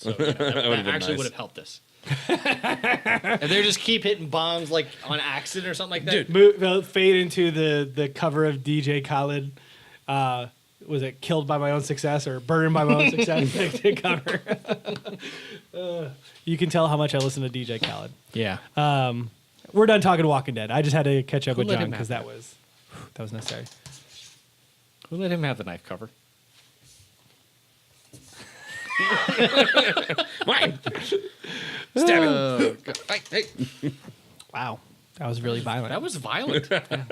So that actually would have helped us. And they just keep hitting bombs like on accident or something like that. Dude, fade into the cover of DJ Khaled. Was it Killed by My Own Success or Burned by My Own Success? Cover. You can tell how much I listen to DJ Khaled. Yeah. We're done talking Walking Dead. I just had to catch up with John because that was necessary. Who let him have the knife cover? Mine. Stab him. Hey. Wow, that was really violent. That was violent. Can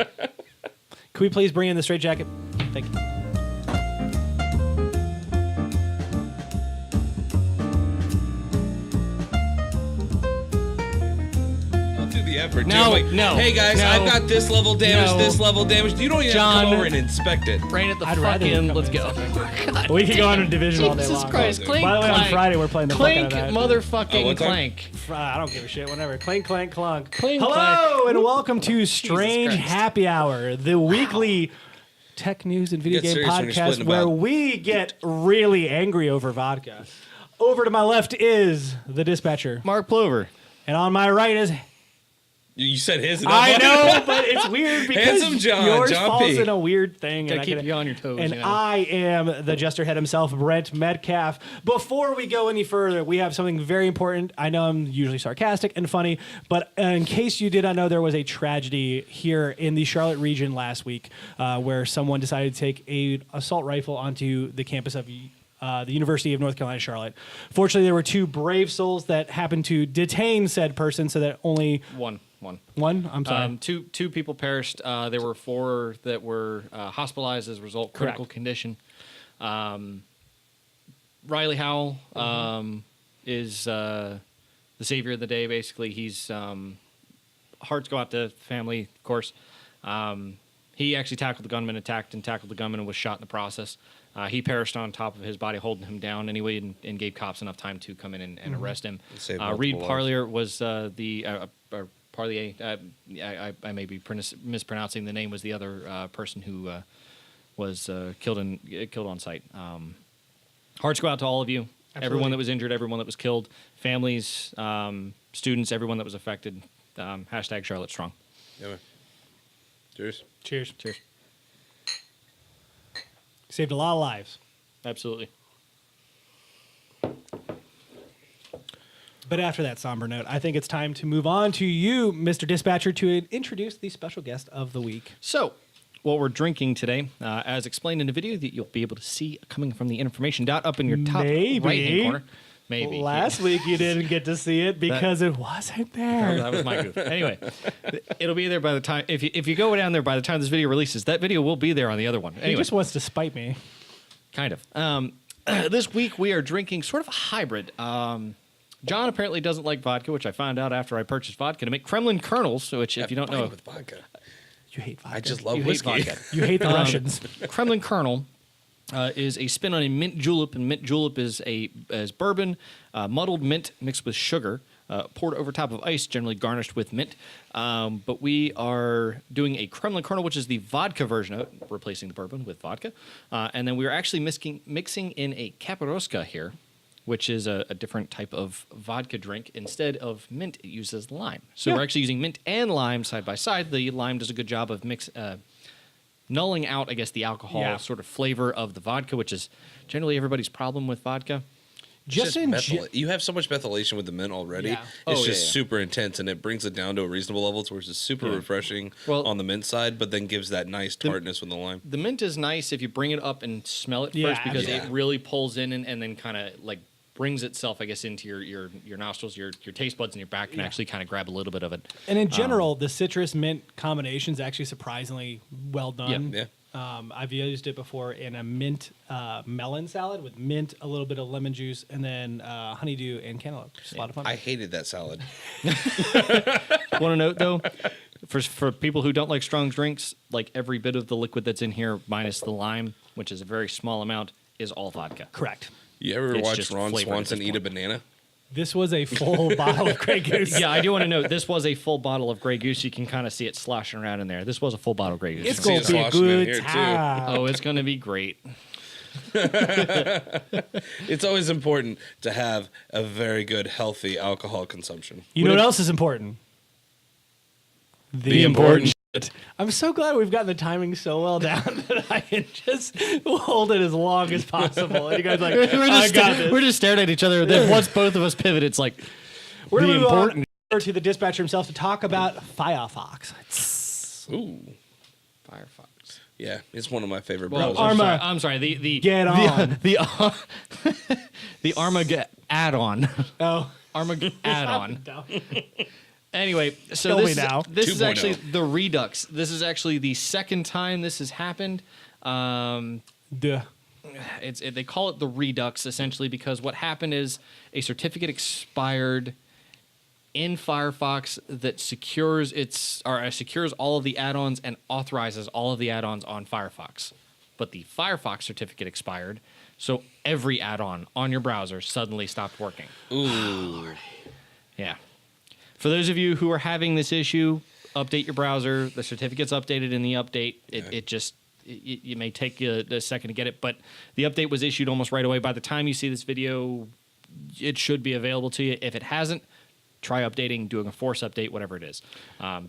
we please bring in the straight jacket? Thank you. The effort. No, like, no. Hey guys, no, I've got this level damage, this level damage. You don't even have to come over and inspect it. Bring it the I'd fuck rather in. come Let's in go. We could go on a division all day Jesus long. Christ. Clink, By the way, on clank. Friday we're playing the Clink, fuck out of that. motherfucking clank. I don't give a shit. Whatever. Clink, clank, clunk. Clink, Hello clank. and welcome to Strange Christ. Happy Hour, the weekly tech news and video Get game serious when you're podcast splitting where about. we get really angry over vodka. Over to my left is the dispatcher, Mark Plover. and on my right is. You said his. I know, but it's weird because Handsome John, yours John falls P. in a weird thing. Gotta and keep you on your toes. And you know? I am the Jesterhead himself, Brent Metcalfe. Before we go any further, we have something very important. I know I'm usually sarcastic and funny, but in case you did not know, there was a tragedy here in the Charlotte region last week where someone decided to take an assault rifle onto the campus of the University of North Carolina, Charlotte. Fortunately, there were two brave souls that happened to detain said person so that only... One. One? I'm sorry. Two people perished. There were 4 that were hospitalized as a result, critical condition. Riley Howell is the savior of the day, basically. He's hearts go out to family, of course. He actually tackled the gunman, attacked and tackled the gunman and was shot in the process. He perished on top of his body, holding him down anyway, and gave cops enough time to come in and arrest him. Reed Parlier was Parlier, I may be mispronouncing the name, was the other person who was killed on site. Hearts go out to all of you, Absolutely. Everyone that was injured, everyone that was killed, families, students, everyone that was affected. Hashtag Charlotte Strong. Yeah, man. Cheers. Cheers. Cheers. Saved a lot of lives. Absolutely. But after that somber note, I think it's time to move on to you, Mr. Dispatcher, to introduce the special guest of the week. So, what we're drinking today, as explained in the video that you'll be able to see coming from the information dot up in your top right-hand corner. Maybe. Last week you didn't get to see it because it wasn't there. That was my goof. Anyway, it'll be there by the time, if you go down there by the time this video releases, that video will be there on the other one. Anyway. He just wants to spite me. Kind of. This week we are drinking sort of a hybrid. John apparently doesn't like vodka, which I found out after I purchased vodka to make Kremlin Colonels, which if you don't know... with vodka. You hate vodka. I just love You hate whiskey. vodka. You hate the Russians. Kremlin Colonel is a spin on a mint julep, and mint julep is bourbon, muddled mint mixed with sugar, poured over top of ice, generally garnished with mint. But we are doing a Kremlin Colonel, which is the vodka version of it, replacing the bourbon with vodka. And then we are actually mixing in a Capirosca here, which is a different type of vodka drink. Instead of mint, it uses lime. So we're actually using mint and lime side by side. The lime does a good job of nulling out, I guess, the alcohol sort of flavor of the vodka, which is generally everybody's problem with vodka. You have so much methylation with the mint already. Yeah. It's just super intense, and it brings it down to a reasonable level to where it's super refreshing on the mint side, but then gives that nice tartness with the lime. The mint is nice if you bring it up and smell it first, because it really pulls in and then kind of like brings itself, I guess, into your nostrils, your taste buds in your back can actually kind of grab a little bit of it. And in general, the citrus mint combination is actually surprisingly well done. Yeah. I've used it before in a mint melon salad with mint, a little bit of lemon juice, and then honeydew and cantaloupe. It's a lot of fun. I hated that salad. Want to note, though, for people who don't like strong drinks, like every bit of the liquid that's in here, minus the lime, which is a very small amount, is all vodka. Correct. You ever It's watch just Ron flavor at Swanson this eat a point. banana? This was a full bottle of Grey Goose. Yeah, I do want to note, this was a full bottle of Grey Goose. You can kind of see it sloshing around in there. This was a full bottle of Grey Goose. It's See going it to be a sloshing in good here, too. time. Oh, it's going to be great. It's always important to have a very good, healthy alcohol consumption. You know what else is important? The important shit. I'm so glad we've gotten the timing so well down that I can just hold it as long as possible. And you guys are like, we're just staring at each other. Then once both of us pivot, it's like we're the important to the dispatcher himself to talk about Firefox. Ooh, Firefox. Yeah, it's one of my favorite Well, browsers. I'm sorry. The Get on. the Armagadd-on. Oh, Armagadd-on. Anyway, so Tell me this now. this is 2.0. actually the redux. This is actually the second time this has happened. Duh. They call it the redux essentially because what happened is a certificate expired in Firefox that secures secures all of the add-ons and authorizes all of the add-ons on Firefox. But the Firefox certificate expired, so every add-on on your browser suddenly stopped working. Ooh. Yeah. For those of you who are having this issue, update your browser. The certificate's updated in the update. It may take you a second to get it, but the update was issued almost right away. By the time you see this video, it should be available to you. If it hasn't, try updating, doing a force update, whatever it is,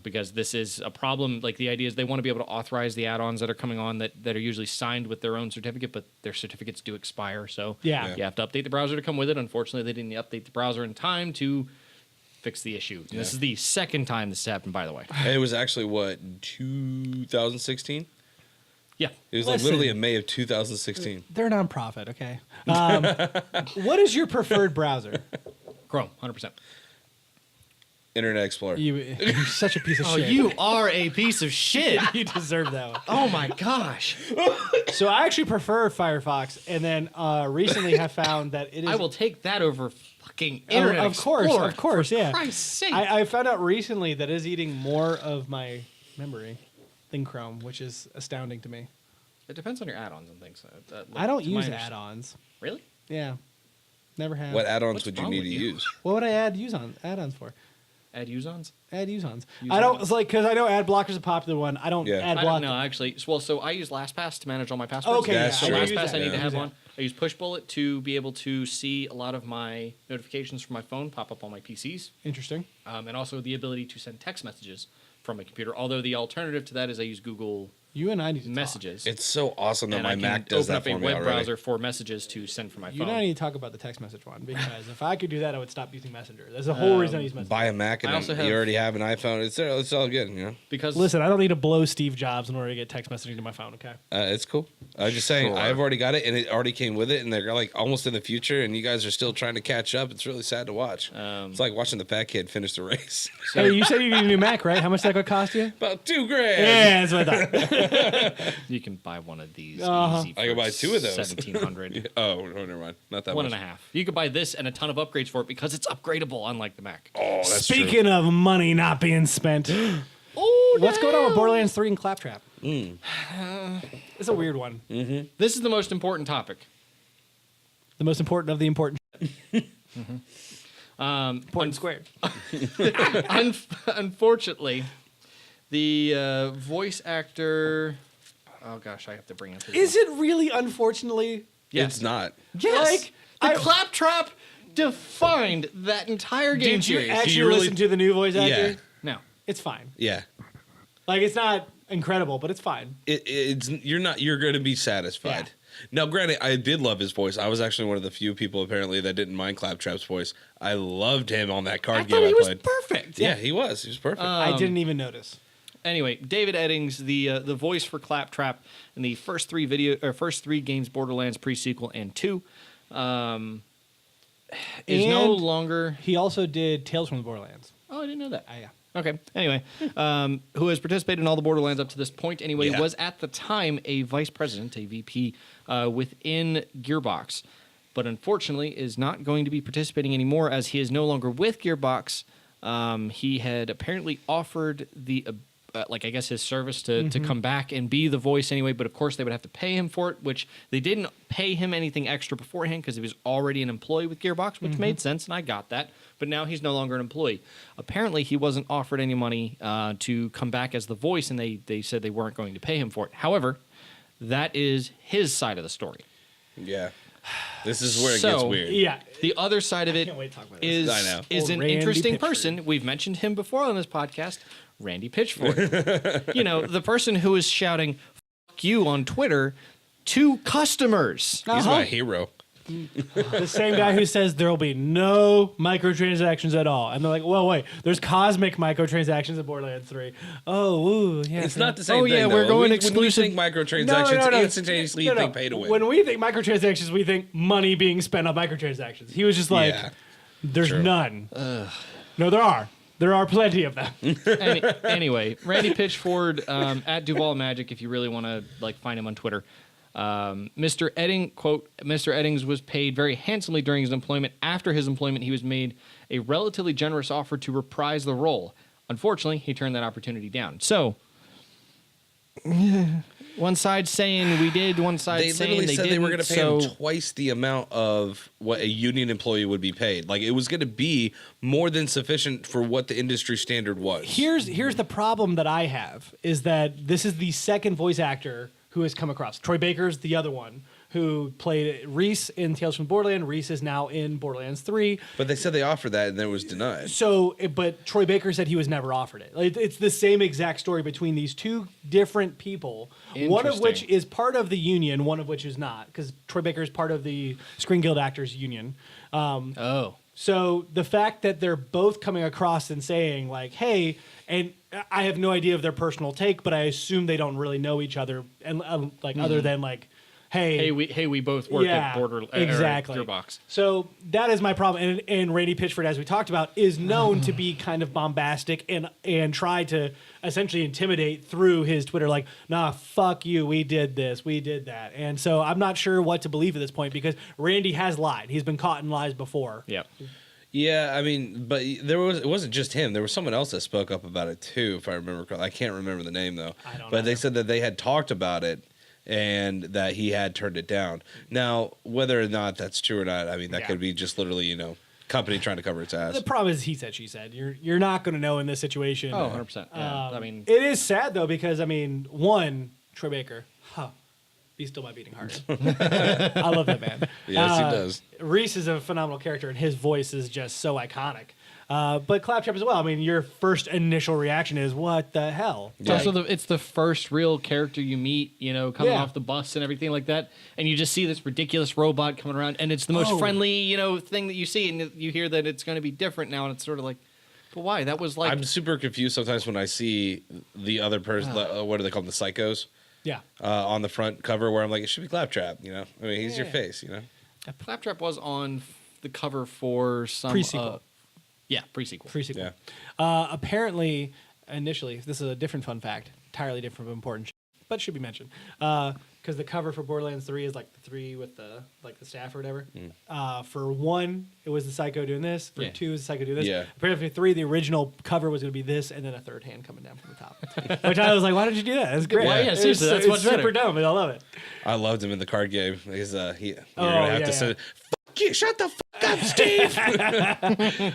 because this is a problem. Like the idea is they want to be able to authorize the add-ons that are coming on that are usually signed with their own certificate, but their certificates do expire. So you have to update the browser to come with it. Unfortunately, they didn't update the browser in time to fix the issue. Yeah. This is the second time this has happened, by the way. It was actually, 2016? Yeah. It was like literally in May of 2016. They're a nonprofit, okay? What is your preferred browser? Chrome, 100%. Internet Explorer. You're such a piece of shit. Oh, you are a piece of shit. You deserve that one. Oh, my gosh. So I actually prefer Firefox, and then recently have found that it is... I will take that over fucking Internet Explorer. Of course, yeah. For Christ's sake. I found out recently that it is eating more of my memory than Chrome, which is astounding to me. It depends on your add-ons and things. I don't use add-ons. Really? Yeah. Never have. What add-ons would you need to use? What would I add-ons for? Add use-ons? Add use-ons. I don't, it's like, because I know ad blocker is a popular one. I don't ad block. No, actually. Well, so I use LastPass to manage all my passwords. Okay, yeah. So Sure. LastPass, I need to have one. I use Pushbullet to be able to see a lot of my notifications from my phone pop up on my PCs. Interesting. And also the ability to send text messages from my computer. Although the alternative to that is I use Google You and I need to Messages. It's so awesome that and my I can Mac does that for me open up a web already. browser for messages to send from my You phone. and I need to talk about the text message one, because if I could do that, I would stop using Messenger. That's the whole reason I use Messenger. Buy a Mac and also then you already have an iPhone. It's all good, you know. Because Listen, I don't need to blow Steve Jobs in order to get text messaging to my phone, okay? It's cool. I was just saying, Sure. I've already got it, and it already came with it, and they're like almost in the future, and you guys are still trying to catch up. It's really sad to watch. It's like watching the fat kid finish the race. Hey, you said you need a new Mac, right? How much that could cost you? About $2,000. Yeah, that's what I thought. you can buy one of these Uh-huh. easy I could buy two of those. 1,700. Oh, never mind. Not that One much. and a half. You could buy this and a ton of upgrades for it because it's upgradable, unlike the Mac. Oh, that's Speaking of money not being spent, what's going on with Borderlands 3 and Claptrap? It's a weird one. This is the most important topic. The most important of the important. Important squared. Unfortunately, the voice actor. Oh gosh, I have to bring up. His Is it really, unfortunately? Yes. It's not. Yes. Like, The Claptrap defined that entire game Did you series. actually you really- listen to the new voice actor? Yeah. No. It's fine. Yeah. Like, it's not incredible, but it's fine. You're going to be satisfied. Yeah. Now, granted, I did love his voice. I was actually one of the few people apparently that didn't mind Claptrap's voice. I loved him on that card I game thought he I was played. perfect. Yeah, he was. He was perfect. I didn't even notice. Anyway, David Eddings, the voice for Claptrap in the first three games, Borderlands pre-sequel and 2, is no And longer. He also did Tales from the Borderlands. Oh, I didn't know that. Yeah. Okay. Anyway, who has participated in all the Borderlands up to this point? Anyway, Yeah. was at the time a vice president, a VP within Gearbox, but unfortunately is not going to be participating anymore as he is no longer with Gearbox. He had apparently offered the. I guess his service to come back and be the voice anyway, but of course they would have to pay him for it, which they didn't pay him anything extra beforehand because he was already an employee with Gearbox, which made sense, and I got that. But now he's no longer an employee. Apparently he wasn't offered any money to come back as the voice, and they said they weren't going to pay him for it. However, that is his side of the story. Yeah. This is where it gets weird. Yeah. The other side of it can't wait to talk about this. I know. is an Randy interesting Pitchford. person. We've mentioned him before on this podcast, Randy Pitchford. You know, the person who is shouting "fuck you" on Twitter to customers. He's my hero. The same guy who says there will be no microtransactions at all. And they're like, well, wait, there's cosmic microtransactions in Borderlands 3. Oh, ooh, yeah. It's not the same thing, yeah, though. we're going When exclusive. we think microtransactions, instantaneously you think pay to win. When we think microtransactions, we think money being spent on microtransactions. He was just like, Yeah. there's True. none. No, there are. There are plenty of them. Anyway, Randy Pitchford at Duval Magic, if you really want to like find him on Twitter. Mr. Edding, quote, Mr. Eddings was paid very handsomely during his employment. After his employment, he was made a relatively generous offer to reprise the role. Unfortunately, he turned that opportunity down. So, one side saying we did, one side They saying literally they said didn't. they were going to pay him twice the amount of what a union employee would be paid. Like, it was going to be more than sufficient for what the industry standard was. Here's the problem that I have is that this is the second voice actor who has come across. Troy Baker's the other one who played Reese in Tales from the Borderlands. Reese is now in Borderlands 3. But they said they offered that and then it was denied. So, but Troy Baker said he was never offered it. Like, it's the same exact story between these two different people, one of which is part of the union, one of which is not, because Troy Baker is part of the Screen Guild Actors Union. So the fact that they're both coming across and saying like, hey, and I have no idea of their personal take, but I assume they don't really know each other, and other than like, hey, we both work at exactly. Gearbox. So that is my problem. And Randy Pitchford, as we talked about, is known to be kind of bombastic and try to essentially intimidate through his Twitter, like, nah, fuck you, we did this, we did that. And so I'm not sure what to believe at this point because Randy has lied. He's been caught in lies before. Yep. Yeah, I mean, but it wasn't just him. There was someone else that spoke up about it too, if I remember correctly. I can't remember the name though. But they said that they had talked about it and that he had turned it down. Now, whether or not that's true or not, I mean, that could be just literally, company trying to cover its ass. The problem is he said, she said. You're not going to know in this situation. Oh, 100%. Yeah. I mean, it is sad though because one, Troy Baker, he's still my beating heart. I love that man. Yes, he does. Reese is a phenomenal character, and his voice is just so iconic. But Claptrap as well. I mean, your first initial reaction is, what the hell? It's also it's the first real character you meet, coming off the bus and everything like that, and you just see this ridiculous robot coming around, and it's the most friendly, thing that you see, and you hear that it's going to be different now, and it's sort of like, but why? That was like... I'm super confused sometimes when I see the other person, what do they call them, the psychos? Yeah. On the front cover where I'm like, it should be Claptrap, I mean, he's your face, Claptrap was on the cover for some... Pre-sequel. Pre-sequel. Pre-sequel. Apparently, initially, this is a different fun fact, entirely different from important, but should be mentioned. Because the cover for Borderlands 3 is like the 3 with the staff or whatever. For 1, it was the Psycho doing this. For 2, it was the Psycho doing this. Yeah. Apparently for 3, the original cover was going to be this, and then a third hand coming down from the top. Which I was like, why did you do that? That's great. Well, yeah, seriously, that's much better. Super dumb, but I love it. I loved him in the card game. Because you're going to have to say, fuck you, shut the fuck up, Steve.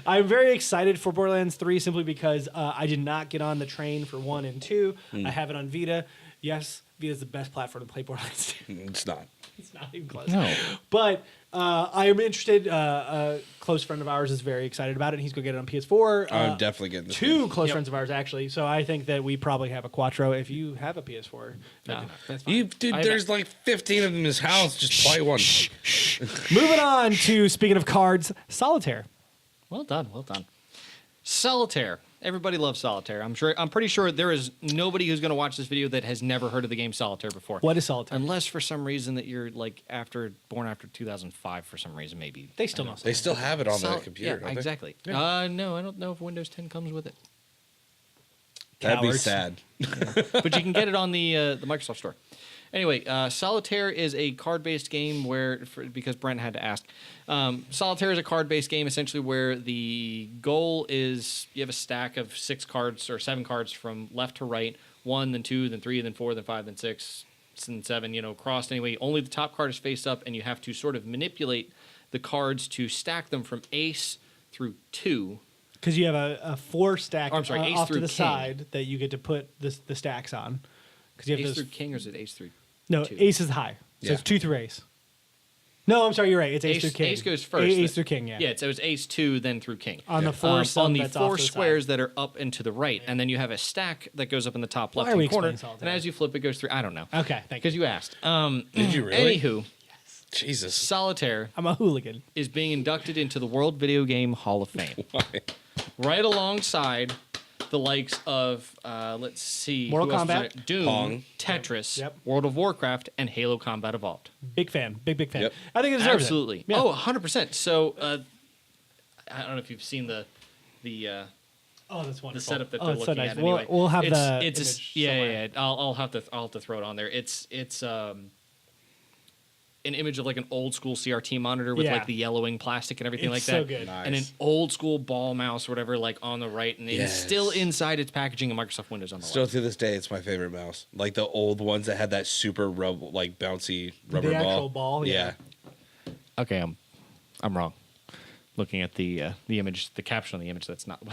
I'm very excited for Borderlands 3 simply because I did not get on the train for 1 and 2. I have it on Vita. Yes, Vita is the best platform to play Borderlands 2. It's not. It's not even close. No. But I am interested. A close friend of ours is very excited about it. He's going to get it on PS4. I'm definitely getting this. 2 close friends of ours, actually. So I think that we probably have a Quattro. If you have a PS4, no, that's fine. There's like 15 of them in his house. Just buy one. Moving on to, speaking of cards, Solitaire. Well done. Solitaire. Everybody loves Solitaire. I'm pretty sure there is nobody who's going to watch this video that has never heard of the game Solitaire before. What is Solitaire? Unless for some reason that you're like born after 2005 for some reason, maybe. They still know. They still have it on their computer. Yeah, exactly. No, I don't know if Windows 10 comes with it. That'd be Cowards. sad. But you can get it on the Microsoft Store. Anyway, Solitaire is a card-based game because Brent had to ask. Solitaire is a card-based game essentially where the goal is you have a stack of 6 cards or 7 cards from left to right, 1, then 2, then 3, then 4, then 5, then 6, then 7, crossed anyway. Only the top card is face up, and you have to sort of manipulate the cards to stack them from ace through 2. Because you have a 4 stack ace off to through the king. side that you get to put the stacks on. Because you have Ace those. through king, or is it ace through No, 2? ace is high. So Yeah. it's 2 through ace. No, I'm sorry, you're right. It's ace through king. Ace goes first. Ace through king, yeah. Yeah, so it's ace 2, then through king. On the four on the that's 4 off to the squares side. that are up and to the right, and then you have a stack that goes up in the top Why are left we hand corner, explaining Solitaire? and as you flip, it goes through. I don't know. Okay, thank you. Because you asked. Did you really? Anywho, Jesus. Solitaire I'm a hooligan. is being inducted into the World Video Game Hall of Fame, Why? right alongside the likes of, let's see, Mortal who else was Kombat? there? Doom, Pong. Tetris, Yep. World of Warcraft, and Halo Combat Evolved. Big fan. Big fan. Yep. I think it deserves Absolutely. it. Yeah. Oh, 100%. So, I don't know if you've seen the Oh, that's wonderful. the setup that oh, they're it's looking so nice. at anyway. We'll have the it's image yeah, somewhere. yeah, yeah. I'll have to throw it on there. It's an image of like an old school CRT monitor with Yeah. like the yellowing plastic and everything It's like that. so good. Nice. And an old school ball mouse or whatever like on the right, and it's Yes. still inside its packaging of Microsoft Windows on the Still left. to this day, it's my favorite mouse. Like the old ones that had that super like bouncy rubber The ball. actual ball, yeah. Okay, I'm wrong. Looking at the image, the caption on the image, that's not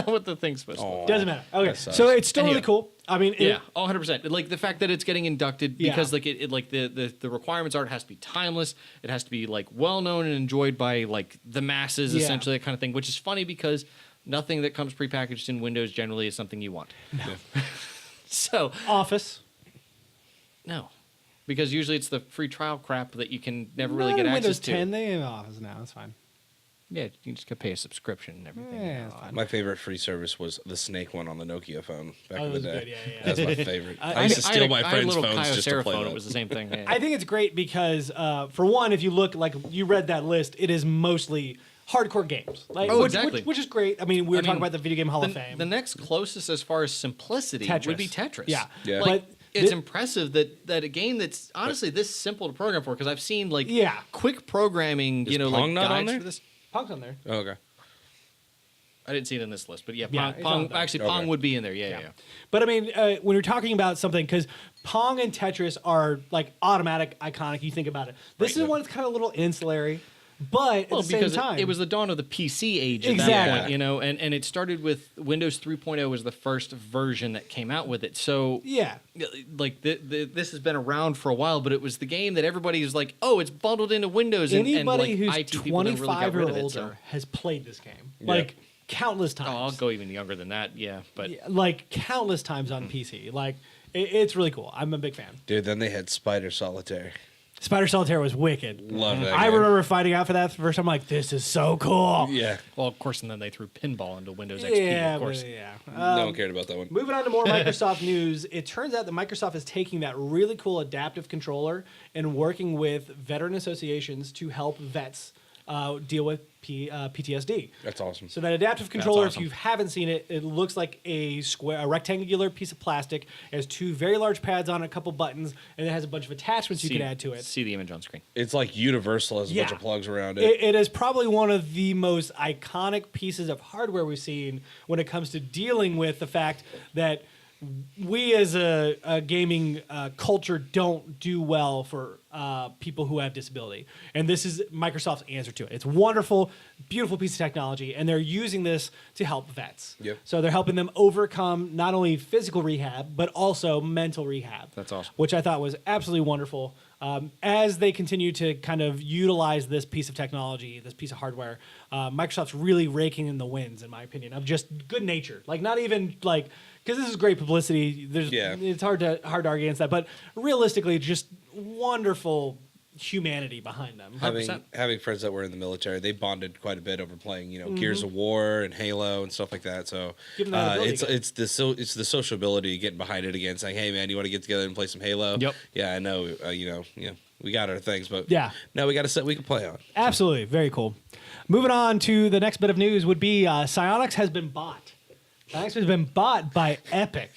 what the thing's supposed to look like. Doesn't matter. Okay, That sucks. so it's still really Anyway. cool. I mean, Yeah, 100%. Like the fact that it's getting inducted Yeah. because like it like the requirements are it has to be timeless. It has to be like well known and enjoyed by like the masses, Yeah. essentially that kind of thing. Which is funny because nothing that comes prepackaged in Windows generally is something you want. Yeah. So Office. no, because usually it's the free trial crap that you can never really No, get Windows access to. 10, they have Office now. That's fine. Yeah, you just gotta pay a subscription and everything. Yeah, that's fine. My favorite free service was the Snake one on the Nokia phone back Oh, in that the was day. good, yeah, yeah. That's my favorite. I- I used to I steal had a- my I had a friends' little phones just to Kyocera play phone. that. It was the same thing. Yeah. I think it's great because, for one, if you look, like you read that list, it is mostly hardcore games. Like, Oh, which, exactly. Which is great. I mean, we were talking about the Video Game Hall of Fame. The next closest as far as simplicity would be Tetris. Yeah. Yeah. Like, But it's thi- impressive that a game that's honestly this simple to program for, because I've seen like Yeah. quick programming, Is like Pong not on guides there? for this. Punk's on there. Oh, okay. I didn't see it in this list, but yeah, Yeah, Pong, it's Pong on there. actually Okay. Pong would be in there. Yeah, yeah. But I mean, when you're talking about something, because Pong and Tetris are like automatic, iconic. You think about it. This Right. is one that's kind of a little ancillary, but Well, at the same because time, it was the dawn of the PC age at Exactly. that point, and it started with Windows 3.0 was the first version that came out with it. So yeah. like this has been around for a while, but it was the game that everybody was like, oh, it's bundled into Windows. Anybody and like who's IT people never really got 25 or rid older of it. So. has played this game Yeah. like countless times. Oh, I'll go even younger than that. Yeah, but Yeah, like countless times on PC. Like it's really cool. I'm a big fan. Dude, then they had Spider Solitaire. Spider Solitaire was wicked. Love that I game. remember fighting out for that the first time. Like, this is so cool. Yeah. well, of course, and then they threw pinball into Windows XP. Yeah, Of course. but yeah. No one cared about that one. Moving on to more Microsoft news, it turns out that Microsoft is taking that really cool adaptive controller and working with veteran associations to help vets deal with PTSD. That's awesome. So that adaptive controller, awesome. if you haven't seen it, it looks like a rectangular piece of plastic. It has two very large pads on it, a couple buttons, and it has a bunch of attachments you can add to it. See the image on screen. It's like universal, has a bunch Yeah. of plugs around it. It is probably one of the most iconic pieces of hardware we've seen when it comes to dealing with the fact that we as a gaming culture don't do well for people who have disability. And this is Microsoft's answer to it. It's wonderful, beautiful piece of technology, and they're using this to help vets. Yep. So they're helping them overcome not only physical rehab, but also mental rehab. That's awesome. Which I thought was absolutely wonderful. As they continue to kind of utilize this piece of technology, this piece of hardware, Microsoft's really raking in the wins, in my opinion, of just good nature. Like, not even like, because this is great publicity. It's hard to argue against that, but realistically, just wonderful humanity behind them. Having friends that were in the military, they bonded quite a bit over playing, Gears of War and Halo and stuff like that. So Give them that ability again. it's the sociability getting behind it again, saying, "Hey man, you want to get together and play some Halo?" Yep. Yeah, I know. We got our things, but Yeah. now we got a set we can play on. Absolutely. Very cool. Moving on to the next bit of news would be Psyonix has been bought. Psyonix has been bought by Epic.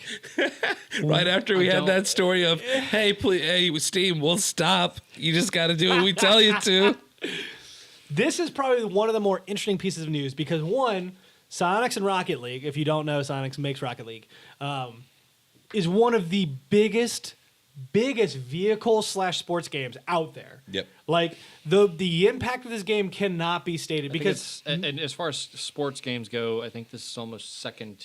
Right after we I had don't- that story of, "Hey, please, hey, Steam, we'll stop. You just got to do what we tell you to." This is probably one of the more interesting pieces of news because, one, Psyonix and Rocket League, if you don't know, Psyonix makes Rocket League, is one of the biggest biggest vehicle/sports games out there. Yep. Like the impact of this game cannot be stated because and as far as sports games go, I think this is almost second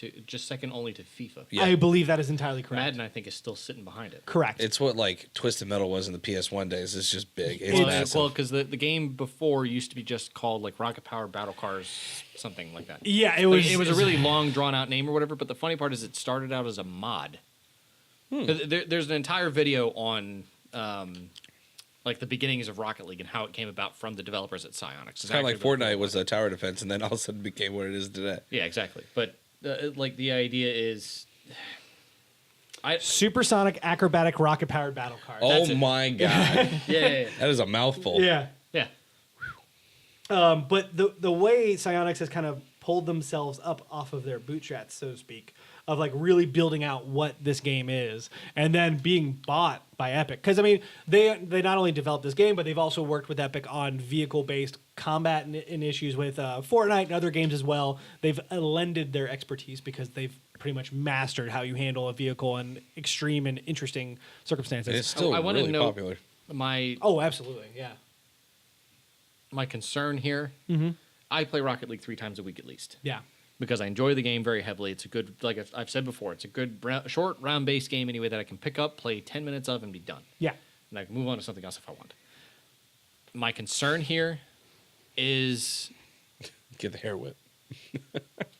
only to FIFA. Yeah. I believe that is entirely correct. Madden, I think, is still sitting behind it. Correct. It's what like Twisted Metal was in the PS1 days. It's just big. It's Well, massive. because the game before used to be just called like Rocket Power Battle Cars, something like that. Yeah, it was. It was a really long, drawn out name or whatever. But the funny part is, it started out as a mod. There's an entire video on like the beginnings of Rocket League and how it came about from the developers at Psyonix. It's kind of like Fortnite was a tower defense, and then all of a sudden became what it is today. Yeah, exactly. But like the idea is, supersonic acrobatic rocket powered battle car. Oh my god, yeah. that is a mouthful. Yeah. But the way Psyonix has kind of pulled themselves up off of their bootstraps, so to speak, of like really building out what this game is, and then being bought by Epic. Because I mean, they not only developed this game, but they've also worked with Epic on vehicle-based combat and issues with Fortnite and other games as well. They've lended their expertise because they've pretty much mastered how you handle a vehicle in extreme and interesting circumstances. And it's still I wanna really know popular. Absolutely, yeah. My concern here, I play Rocket League 3 times a week at least. Yeah. Because I enjoy the game very heavily. It's a good, like I've said before, it's a good short round-based game anyway that I can pick up, play 10 minutes of, and be done. Yeah. And I can move on to something else if I want. My concern here is, Get the hair whip.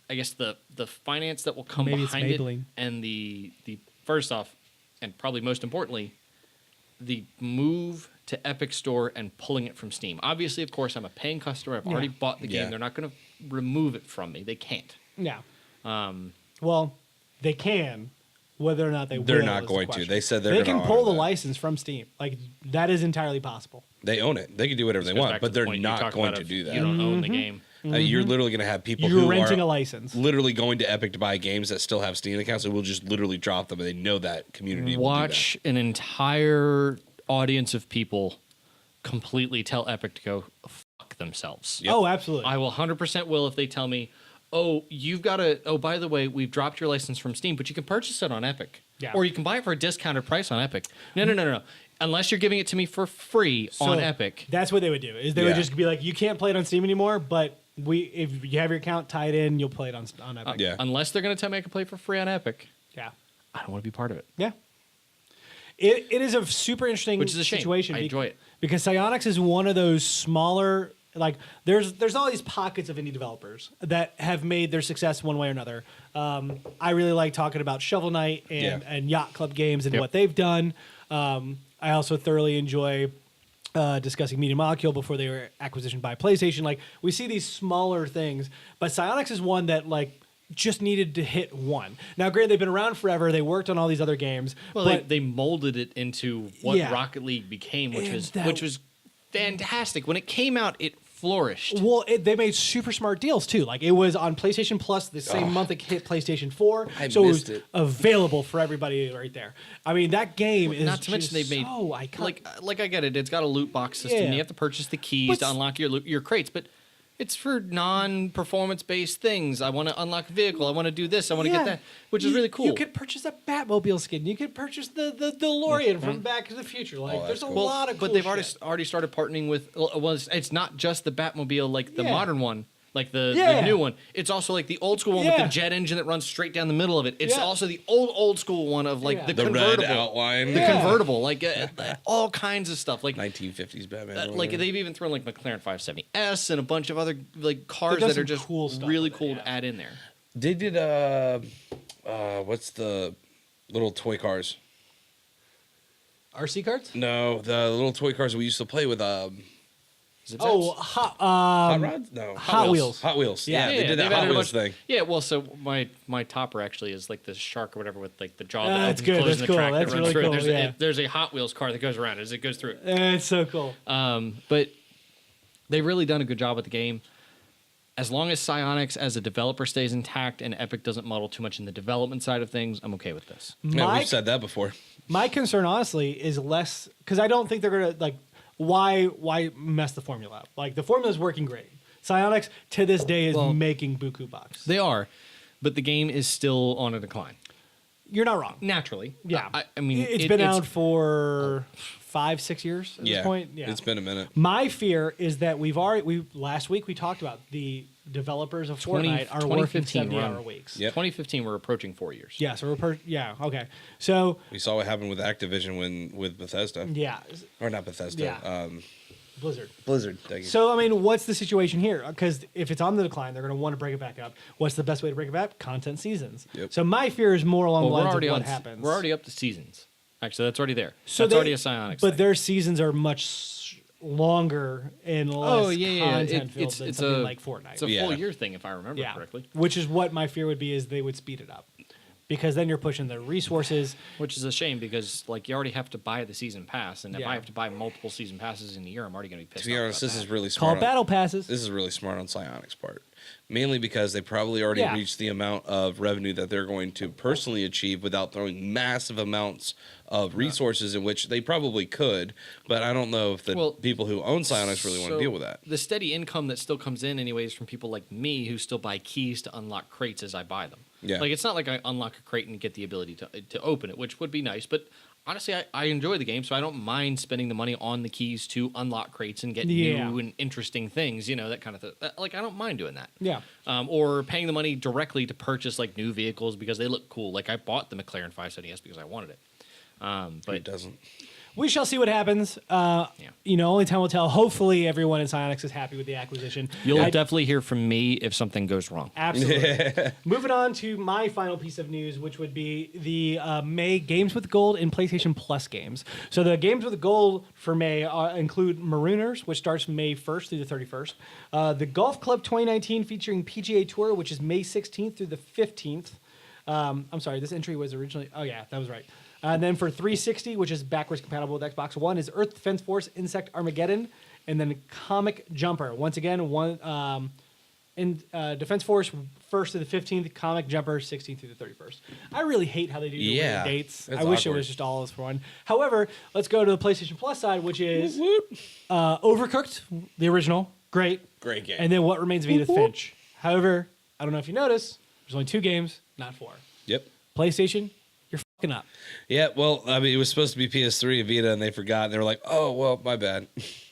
I guess, the finance that will come Maybe it's behind it, Maybelline. and the first off, and probably most importantly, the move to Epic Store and pulling it from Steam. Obviously, of course, I'm a paying customer. I've already bought the game. Yeah. They're not going to remove it from me. They can't. Yeah. Well, they can. Whether or not they will, They're not is the going to. question. They said they're they gonna can pull honor the that. license from Steam. Like that is entirely possible. They own it. They can do whatever they This goes want, back but to the they're point you not talked going about to if do that. You don't own the game. You're literally going to have people You're who renting are a license. literally going to Epic to buy games that still have Steam accounts, and will just literally drop them, and they know that community. Watch an entire audience of people completely tell Epic to go fuck themselves. Yep. Oh, absolutely. I will 100% will if they tell me, oh, you've got to, oh, by the way, we've dropped your license from Steam, but you can purchase it on Epic. Yeah. Or you can buy it for a discounted price on Epic. No. Unless you're giving it to me for free on Epic. That's what they would do. Is they would just be like, you can't play it on Steam anymore, but if you have your account tied in, you'll play it on Epic. Yeah. Unless they're going to tell me I can play for free on Epic. Yeah. I don't want to be part of it. Yeah. It is a super interesting Which is a shame. situation. I enjoy it. Because Psyonix is one of those smaller, like, there's all these pockets of indie developers that have made their success one way or another. I really like talking about Shovel Knight and Yacht Club games and what they've done. I also thoroughly enjoy discussing Media Molecule before they were acquisitioned by PlayStation. Like, we see these smaller things, but Psyonix is one that, like, just needed to hit one. Now, granted, they've been around forever. They worked on all these other games. Well, but they molded it into what Rocket League became, which was fantastic. When it came out, it flourished. Well, they made super smart deals too. Like, it was on PlayStation Plus the same month it hit PlayStation 4. So it was available for everybody right there. I mean, that game is not to mention they've made so iconic. like I get it. It's got a loot box system. Yeah. You have to purchase the keys to unlock your crates, but it's for non-performance based things. I want to unlock a vehicle. I want to do this. I want to get that, which is really cool. You could purchase a Batmobile skin. You could purchase the DeLorean from Back to the Future. Like, there's a lot of cool but they've shit. already started partnering with. It's not just the Batmobile, like the modern one, like the new one. It's also like the old school one with the jet engine that runs straight down the middle of it. It's also the old school one of like the convertible, red outline, the convertible, like all kinds of stuff, like 1950s Batman. like they've even thrown like McLaren 570S and a bunch of other like cars that are just cool stuff really with it, cool to add in there. They did what's the little toy cars? RC cards? No, the little toy cars we used to play with. Hot rods? No, Hot Wheels. Hot Wheels. Yeah. Yeah, they did they've that Hot added a Wheels bunch- thing. Yeah, well, so my topper actually is like this shark or whatever with like the jaw That's that good, opens, closes, that's and the cool, track that's that runs really through it. cool, yeah. There's a Hot Wheels car that goes around as it goes through it. It's so cool. But they've really done a good job with the game. As long as Psyonix as a developer stays intact and Epic doesn't muddle too much in the development side of things, I'm okay with this. Yeah, we've said that before. My concern, honestly, is less because I don't think they're gonna like. Why mess the formula up? Like, the formula is working great. Psyonix to this day is making buku bucks. They are, but the game is still on a decline. You're not wrong. Naturally. Yeah. I mean, it's been out for 5-6 years at this point. Yeah, it's been a minute. My fear is that last week we talked about the developers of Fortnite are working 70-hour weeks. Yep. 2015, we're approaching 4 years. Yeah, so okay. So we saw what happened with Activision with Bethesda. Yeah. Or not Bethesda. Yeah. Blizzard. Thank you. So, I mean, what's the situation here? Because if it's on the decline, they're going to want to bring it back up. What's the best way to bring it back? Content seasons. Yep. So my fear is more along the lines of what happens. We're already up to seasons. Actually, that's already there. So that's already a Psyonix But thing. their seasons are much longer and less content filled than something like Fortnite. It's a full year thing, if I remember correctly. Which is what my fear would be, is they would speed it up. Because then you're pushing the resources. Which is a shame, because like you already have to buy the season pass, and if I have to buy multiple season passes in a year, I'm already going to be pissed off. To be honest, this is really Call smart. battle passes. This is really smart on Psyonix's part. Mainly because they probably already reached the amount of revenue that they're going to personally achieve without throwing massive amounts of resources in which they probably could. But I don't know if the people who own Psyonix really want to deal with that. The steady income that still comes in anyways from people like me who still buy keys to unlock crates as I buy them. Yeah. Like, it's not like I unlock a crate and get the ability to open it, which would be nice. But honestly, I enjoy the game, so I don't mind spending the money on the keys to unlock crates and get new and interesting things, that kind of thing. Like, I don't mind doing that. Yeah. Or paying the money directly to purchase, like, new vehicles because they look cool. Like, I bought the McLaren 570S because I wanted it. But it doesn't. We shall see what happens. Only time will tell. Hopefully, everyone in Psyonix is happy with the acquisition. You'll definitely hear from me if something goes wrong. Absolutely. Moving on to my final piece of news, which would be the May Games with Gold and PlayStation Plus games. So the Games with Gold for May include Marooners, which starts May 1st through the 31st. The Golf Club 2019 featuring PGA Tour, which is May 16th through the 15th. I'm sorry, this entry was originally... Oh, yeah, that was right. And then for 360, which is backwards compatible with Xbox One, is Earth Defense Force Insect Armageddon, and then Comic Jumper. Once again, Defense Force 1st to the 15th, Comic Jumper 16th through the 31st. I really hate how they do the weird dates. I wish it was just all as for one. However, let's go to the PlayStation Plus side, which is Overcooked, the original. Great game. And then What Remains of Edith Finch. However, I don't know if you noticed, there's only 2 games, not 4. Yep. PlayStation, you're fucking up. Yeah, well, I mean, it was supposed to be PS3 and Vita, and they forgot, and they were like, oh, well, my bad.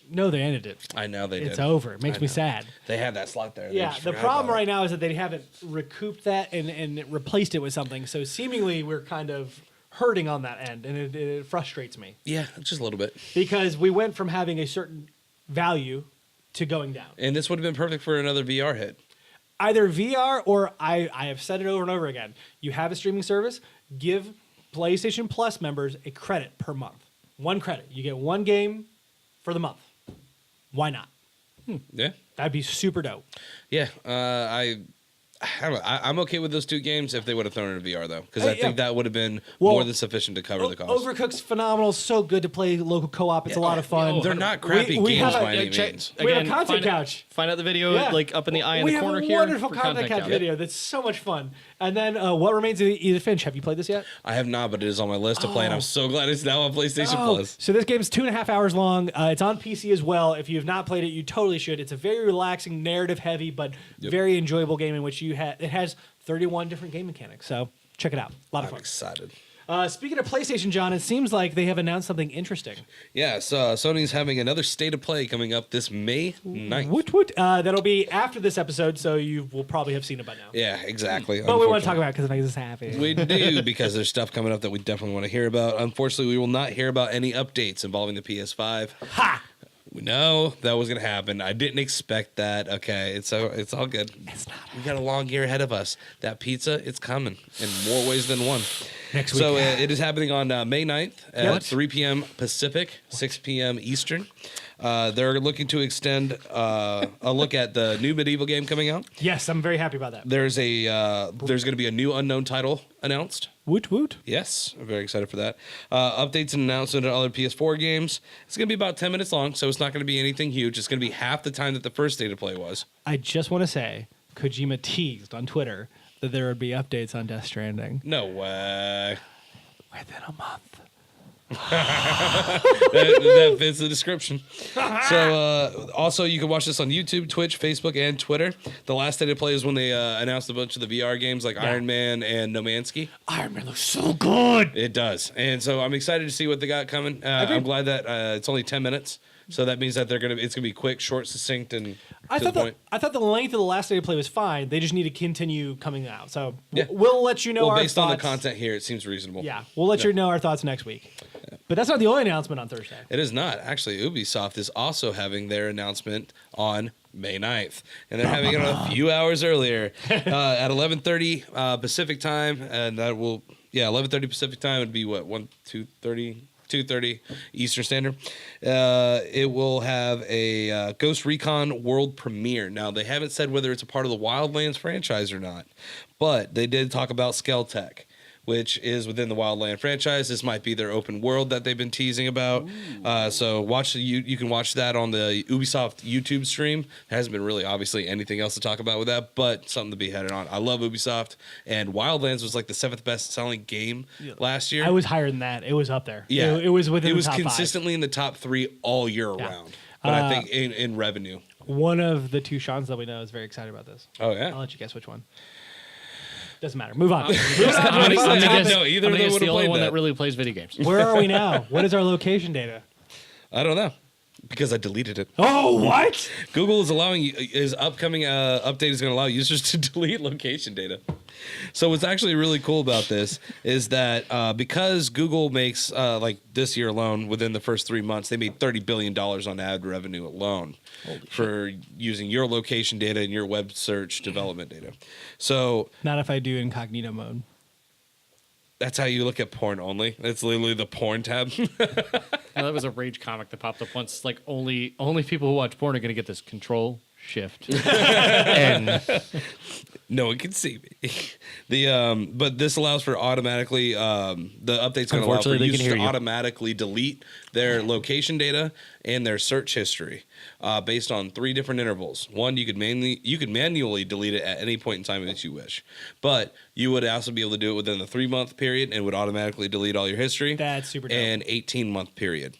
No, they ended it. I know they did. It's over. It makes me sad. They had that slot there. Yeah, the problem right now is that they haven't recouped that and replaced it with something. So seemingly we're kind of hurting on that end, and it frustrates me. Yeah, just a little bit. Because we went from having a certain value to going down. And this would have been perfect for another VR hit. Either VR or I have said it over and over again. You have a streaming service, give PlayStation Plus members a credit per month. 1 credit. You get 1 game for the month. Why not? Yeah. That'd be super dope. Yeah. I don't know. I'm okay with those 2 games if they would have thrown it in VR, though, because I think that would have been more than sufficient to cover the cost. Overcooked's phenomenal. So good to play local co-op. It's a lot of fun. They're not crappy games by any means. We have a content couch. Find out the video like up in the eye in the corner here. We have a wonderful content couch video that's so much fun. And then What Remains of Edith Finch. Have you played this yet? I have not, but it is on my list to play, and I'm so glad it's now on PlayStation Plus. So this game's 2.5 hours long. It's on PC as well. If you have not played it, you totally should. It's a very relaxing, narrative-heavy, but very enjoyable game in which it has 31 different game mechanics. So check it out. A lot of fun. I'm excited. Speaking of PlayStation, John, it seems like they have announced something interesting. Yeah, so Sony's having another State of Play coming up this May 9th. Woot. That'll be after this episode, so you will probably have seen it by now. Yeah, exactly. But we want to talk about it because it makes us happy. We do, because there's stuff coming up that we definitely want to hear about. Unfortunately, we will not hear about any updates involving the PS5. Ha! We know that was going to happen. I didn't expect that. Okay, it's all good. It's not. We got a long year ahead of us. That pizza, it's coming in more ways than one. Next week. So it is happening on May 9th at 3 p.m. Pacific, 6 p.m. Eastern. They're looking to extend a look at the new medieval game coming out. Yes, I'm very happy about that. There's going to be a new unknown title announced. Woot. Yes, I'm very excited for that. Updates and announcement on other PS4 games. It's going to be about 10 minutes long, so it's not going to be anything huge. It's going to be half the time that the first State of Play was. I just want to say, Kojima teased on Twitter that there would be updates on Death Stranding. No way. Within a month. that fits the description. So also you can watch this on YouTube, Twitch, Facebook, and Twitter. The last day to play is when they announced a bunch of the VR games like Iron Man and No Man's Sky. Iron Man looks so good. It does. And so I'm excited to see what they got coming. I'm glad that it's only 10 minutes. So that means that it's gonna be quick, short, succinct, and to the point. I thought the length of the last day to play was fine. They just need to continue coming out. So we'll let you know our based thoughts. on the content here, it seems reasonable. Yeah, we'll let you know our thoughts next week. But that's not the only announcement on Thursday. It is not. Actually, Ubisoft is also having their announcement on May 9th. And they're having it a few hours earlier at 11:30 Pacific time. And that will, 11:30 Pacific time would be what, 2:30 Eastern Standard. It will have a Ghost Recon world premiere. Now, they haven't said whether it's a part of the Wildlands franchise or not, but they did talk about Skeltech, which is within the Wildland franchise. This might be their open world that they've been teasing about. So you can watch that on the Ubisoft YouTube stream. There hasn't been really obviously anything else to talk about with that, but something to be headed on. I love Ubisoft, and Wildlands was like the 7th best selling game last year. I was higher than that. It was up there. Yeah, it was within. It was the top consistently 5. in the top 3 all year round. But I think in revenue, one of the two Seans that we know is very excited about this. Oh yeah, I'll let you guess which one. Doesn't matter. Move on. I'm gonna guess either of them the would have only played one that. that really plays video games. Where are we now? What is our location data? I don't know. Because I deleted it. Oh, what? Google is his upcoming update is going to allow users to delete location data. So what's actually really cool about this is that because Google makes like this year alone, within the first 3 months, they made $30 billion on ad revenue alone for using your location data and your web search development data. So Not if I do incognito mode. that's how you look at porn only. It's literally the porn tab. That was a Rage comic that popped up once. Like only people who watch porn are gonna get this Control Shift. And no one can see me. But this allows for automatically the update's going to allow for users to automatically delete their location data and their search history based on 3 different intervals. One, you could manually delete it at any point in time that you wish, but you would also be able to do it within the 3-month period and would automatically delete all your history. That's super dope. And 18-month period.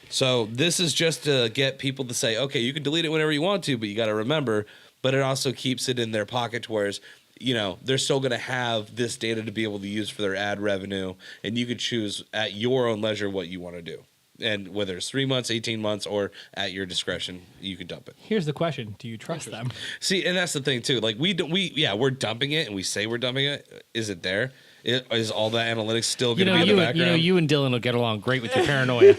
So this is just to get people to say, okay, you can delete it whenever you want to, but you got to remember. But it also keeps it in their pocket to where, they're still going to have this data to be able to use for their ad revenue, and you could choose at your own leisure what you want to do. And whether it's 3 months, 18 months, or at your discretion, you could dump it. Here's the question: do you trust them? See, and that's the thing too. Like we're dumping it, and we say we're dumping it. Is it there? Is all that analytics still going to be in the background? You and Dylan will get along great with your paranoia.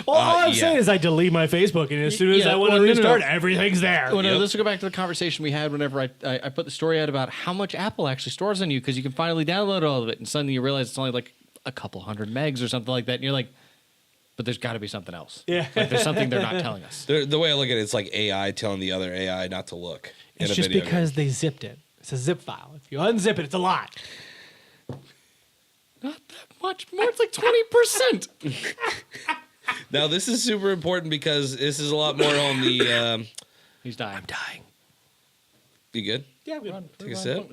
Well, all I'm saying is I delete my Facebook, and as soon as I want to restart, everything's there. Well, no, let's go back to the conversation we had whenever I put the story out about how much Apple actually stores on you, because you can finally download all of it, and suddenly you realize it's only like a couple hundred megs or something like that, and you're like, but there's got to be something else. Yeah. Like there's something they're not telling us. The way I look at it, it's like AI telling the other AI not to look. It's just because they zipped it. It's a zip file. If you unzip it, it's a lot. Not that much more. It's like 20%. Now, this is super important because this is a lot more on the... He's dying. I'm dying. You good? Yeah, we're on. Take a sip.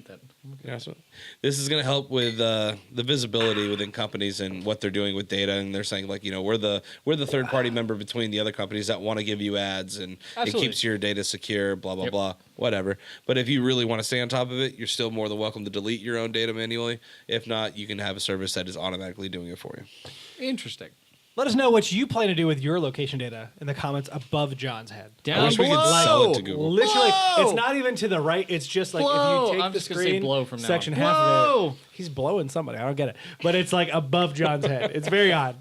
Yeah, so this is going to help with the visibility within companies and what they're doing with data. And they're saying, like, we're the third party member between the other companies that want to give you ads, and it keeps your data secure, blah, blah, blah, whatever. But if you really want to stay on top of it, you're still more than welcome to delete your own data manually. If not, you can have a service that is automatically doing it for you. Interesting. Let us know what you plan to do with your location data in the comments above John's head. Down I wish we could sell it to Google. Literally, it's not even to the right. It's just like if you take I'm the just gonna say screen blow from now section on. half of it. He's blowing somebody. I don't get it, but it's like above John's head. It's very odd.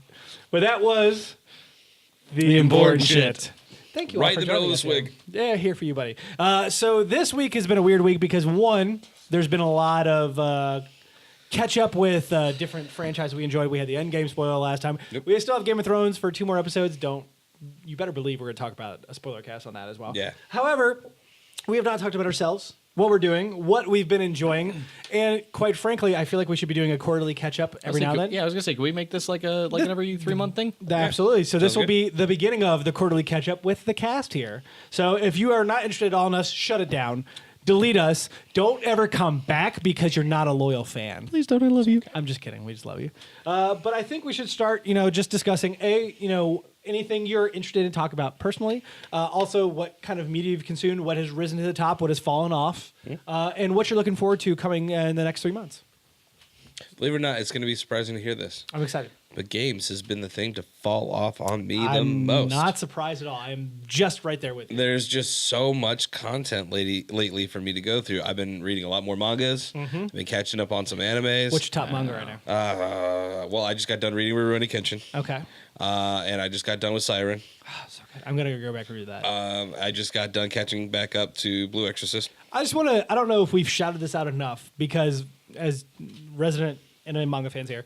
But that was the important shit. Thank you. Right all for in the middle joining of us the swig. here. Yeah, here for you, buddy. So this week has been a weird week because one, there's been a lot of catch up with different franchises we enjoyed. We had the Endgame spoiler last time. Yep. We still have Game of Thrones for 2 more episodes. You better believe we're going to talk about a spoiler cast on that as well. Yeah. However, we have not talked about ourselves, what we're doing, what we've been enjoying, and quite frankly, I feel like we should be doing a quarterly catch up every now and then. Yeah, I was gonna say, can we make this like an every 3-month thing? Absolutely. So this Sounds will be the beginning of the quarterly catch up with the cast here. So if you are not interested at all in us, shut it down. delete us. Don't ever come back because you're not a loyal fan. Please don't. I love you. I'm just kidding. We just love you. But I think we should start, just discussing anything you're interested in talk about personally. Also, what kind of media you've consumed, what has risen to the top, what has fallen off, and what you're looking forward to coming in the next 3 months. Believe it or not, it's going to be surprising to hear this. I'm excited. But games has been the thing to fall off on me the most. I'm not surprised at all. I'm just right there with you. There's just so much content lately for me to go through. I've been reading a lot more mangas. I've been catching up on some animes. What's your top manga right now? Well, I just got done reading Rurouni Kenshin. Okay. And I just got done with Siren. Oh, so good. I'm going to go back and read that. I just got done catching back up to Blue Exorcist. I don't know if we've shouted this out enough because as resident and manga fans here,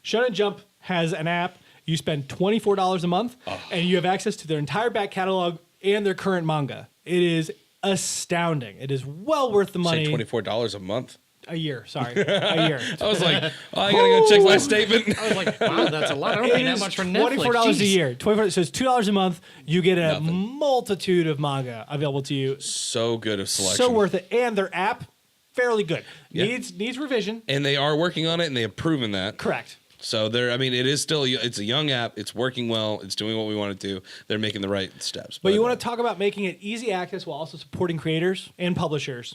Shonen Jump has an app. You spend $24 a month, and you have access to their entire back catalog and their current manga. It is astounding. It is well worth the money. Say $24 a month. A year, sorry. A year. I was like, I gotta go check last statement. I was like, wow, that's a lot. I don't pay that much for Netflix. $24 a year. So it's $2 a month. You get a multitude of manga available to you. So good of selection. So worth it. And their app, fairly good. Yeah. Needs revision. And they are working on it, and they have proven that. Correct. So it is still, it's a young app. It's working well. It's doing what we want it to. They're making the right steps. But you want to talk about making it easy access while also supporting creators and publishers.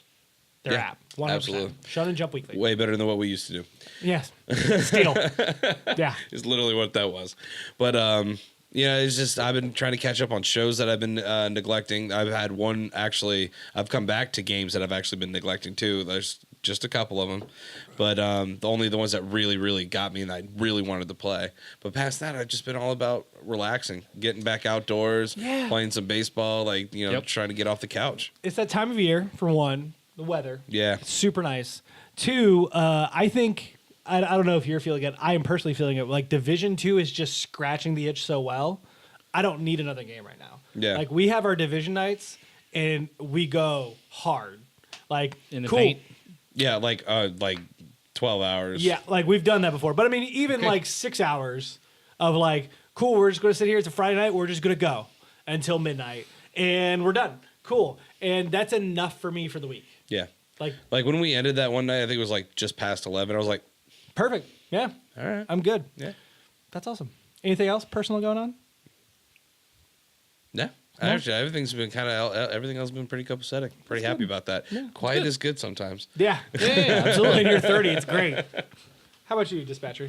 Their app. 100%. Absolutely. Shonen Jump Weekly. Way better than what we used to do. Yes. Steal. Yeah. It's literally what that was. But, it's just, I've been trying to catch up on shows that I've been neglecting. I've come back to games that I've actually been neglecting too. There's just a couple of them. But the ones that really, really got me and I really wanted to play. But past that, I've just been all about relaxing, getting back outdoors, playing some baseball, trying to get off the couch. It's that time of year, for one. The weather. Yeah. Super nice. Two, I think, I don't know if you're feeling it. I am personally feeling it. Like, Division 2 is just scratching the itch so well. I don't need another game right now. Yeah. Like, we have our Division nights, and we go hard. Like, in the cool. paint. Yeah, like 12 hours. Yeah, like, we've done that before. But, I mean, even, 6 hours of, cool, we're just going to sit here. It's a Friday night. We're just going to go until midnight. And we're done. Cool. And that's enough for me for the week. Yeah. Like when we ended that one night, I think it was just past 11. I was like, perfect. Yeah. All right. I'm good. Yeah. That's awesome. Anything else personal going on? Yeah. No? Actually, everything's been everything else has been pretty copacetic. Pretty happy about that. Yeah, Quiet is good sometimes. Yeah. Yeah, absolutely. When you're 30, it's great. How about you, Dispatcher?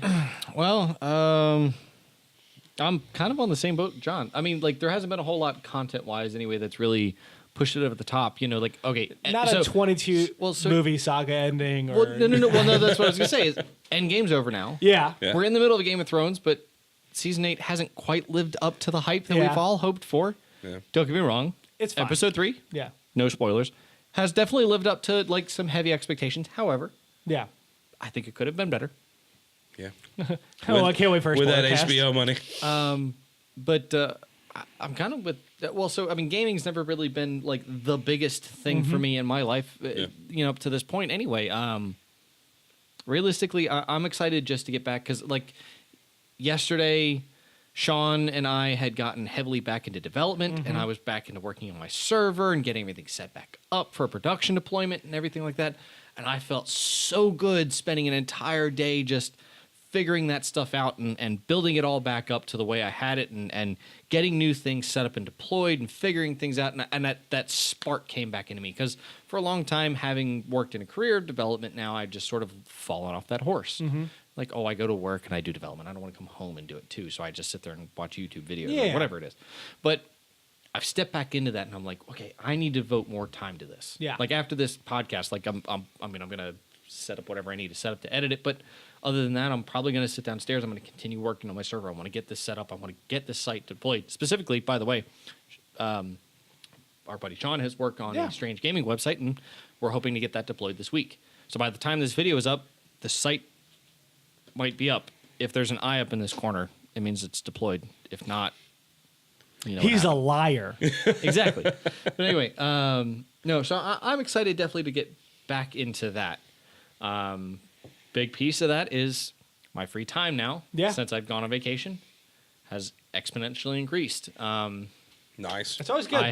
Well, I'm kind of on the same boat, John. I mean, there hasn't been a whole lot content-wise anyway that's really pushed it over the top. Okay. Not a 22 movie saga ending. Or... Well, no. Well, no, that's what I was going to say. Is Endgame's over now. Yeah. We're in the middle of Game of Thrones, but Season 8 hasn't quite lived up to the hype that we've all hoped for. Yeah. Don't get me wrong. It's fine. Episode 3, no spoilers, has definitely lived up to some heavy expectations. However, I think it could have been better. Yeah. I can't wait for with that HBO money. But I'm kind of with gaming's never really been the biggest thing for me in my life, up to this point anyway. Realistically, I'm excited just to get back because yesterday, Sean and I had gotten heavily back into development, and I was back into working on my server and getting everything set back up for production deployment and everything like that. And I felt so good spending an entire day just figuring that stuff out and building it all back up to the way I had it and getting new things set up and deployed and figuring things out. And that spark came back into me because for a long time, having worked in a career of development now, I've just sort of fallen off that horse. I go to work and I do development. I don't want to come home and do it too. So I just sit there and watch YouTube videos or whatever it is. But I've stepped back into that and I'm like, okay, I need to devote more time to this. Yeah. After this podcast, I'm going to set up whatever I need to set up to edit it. But other than that, I'm probably going to sit downstairs. I'm going to continue working on my server. I want to get this set up. I want to get this site deployed. Specifically, by the way, our buddy Sean has worked on a Strange Gaming website, and we're hoping to get that deployed this week. So by the time this video is up, the site might be up. If there's an eye up in this corner, it means it's deployed. If not, he's a liar. Exactly. But anyway, so I'm excited definitely to get back into that. Big piece of that is my free time now, since I've gone on vacation, has exponentially increased. Nice. It's always good.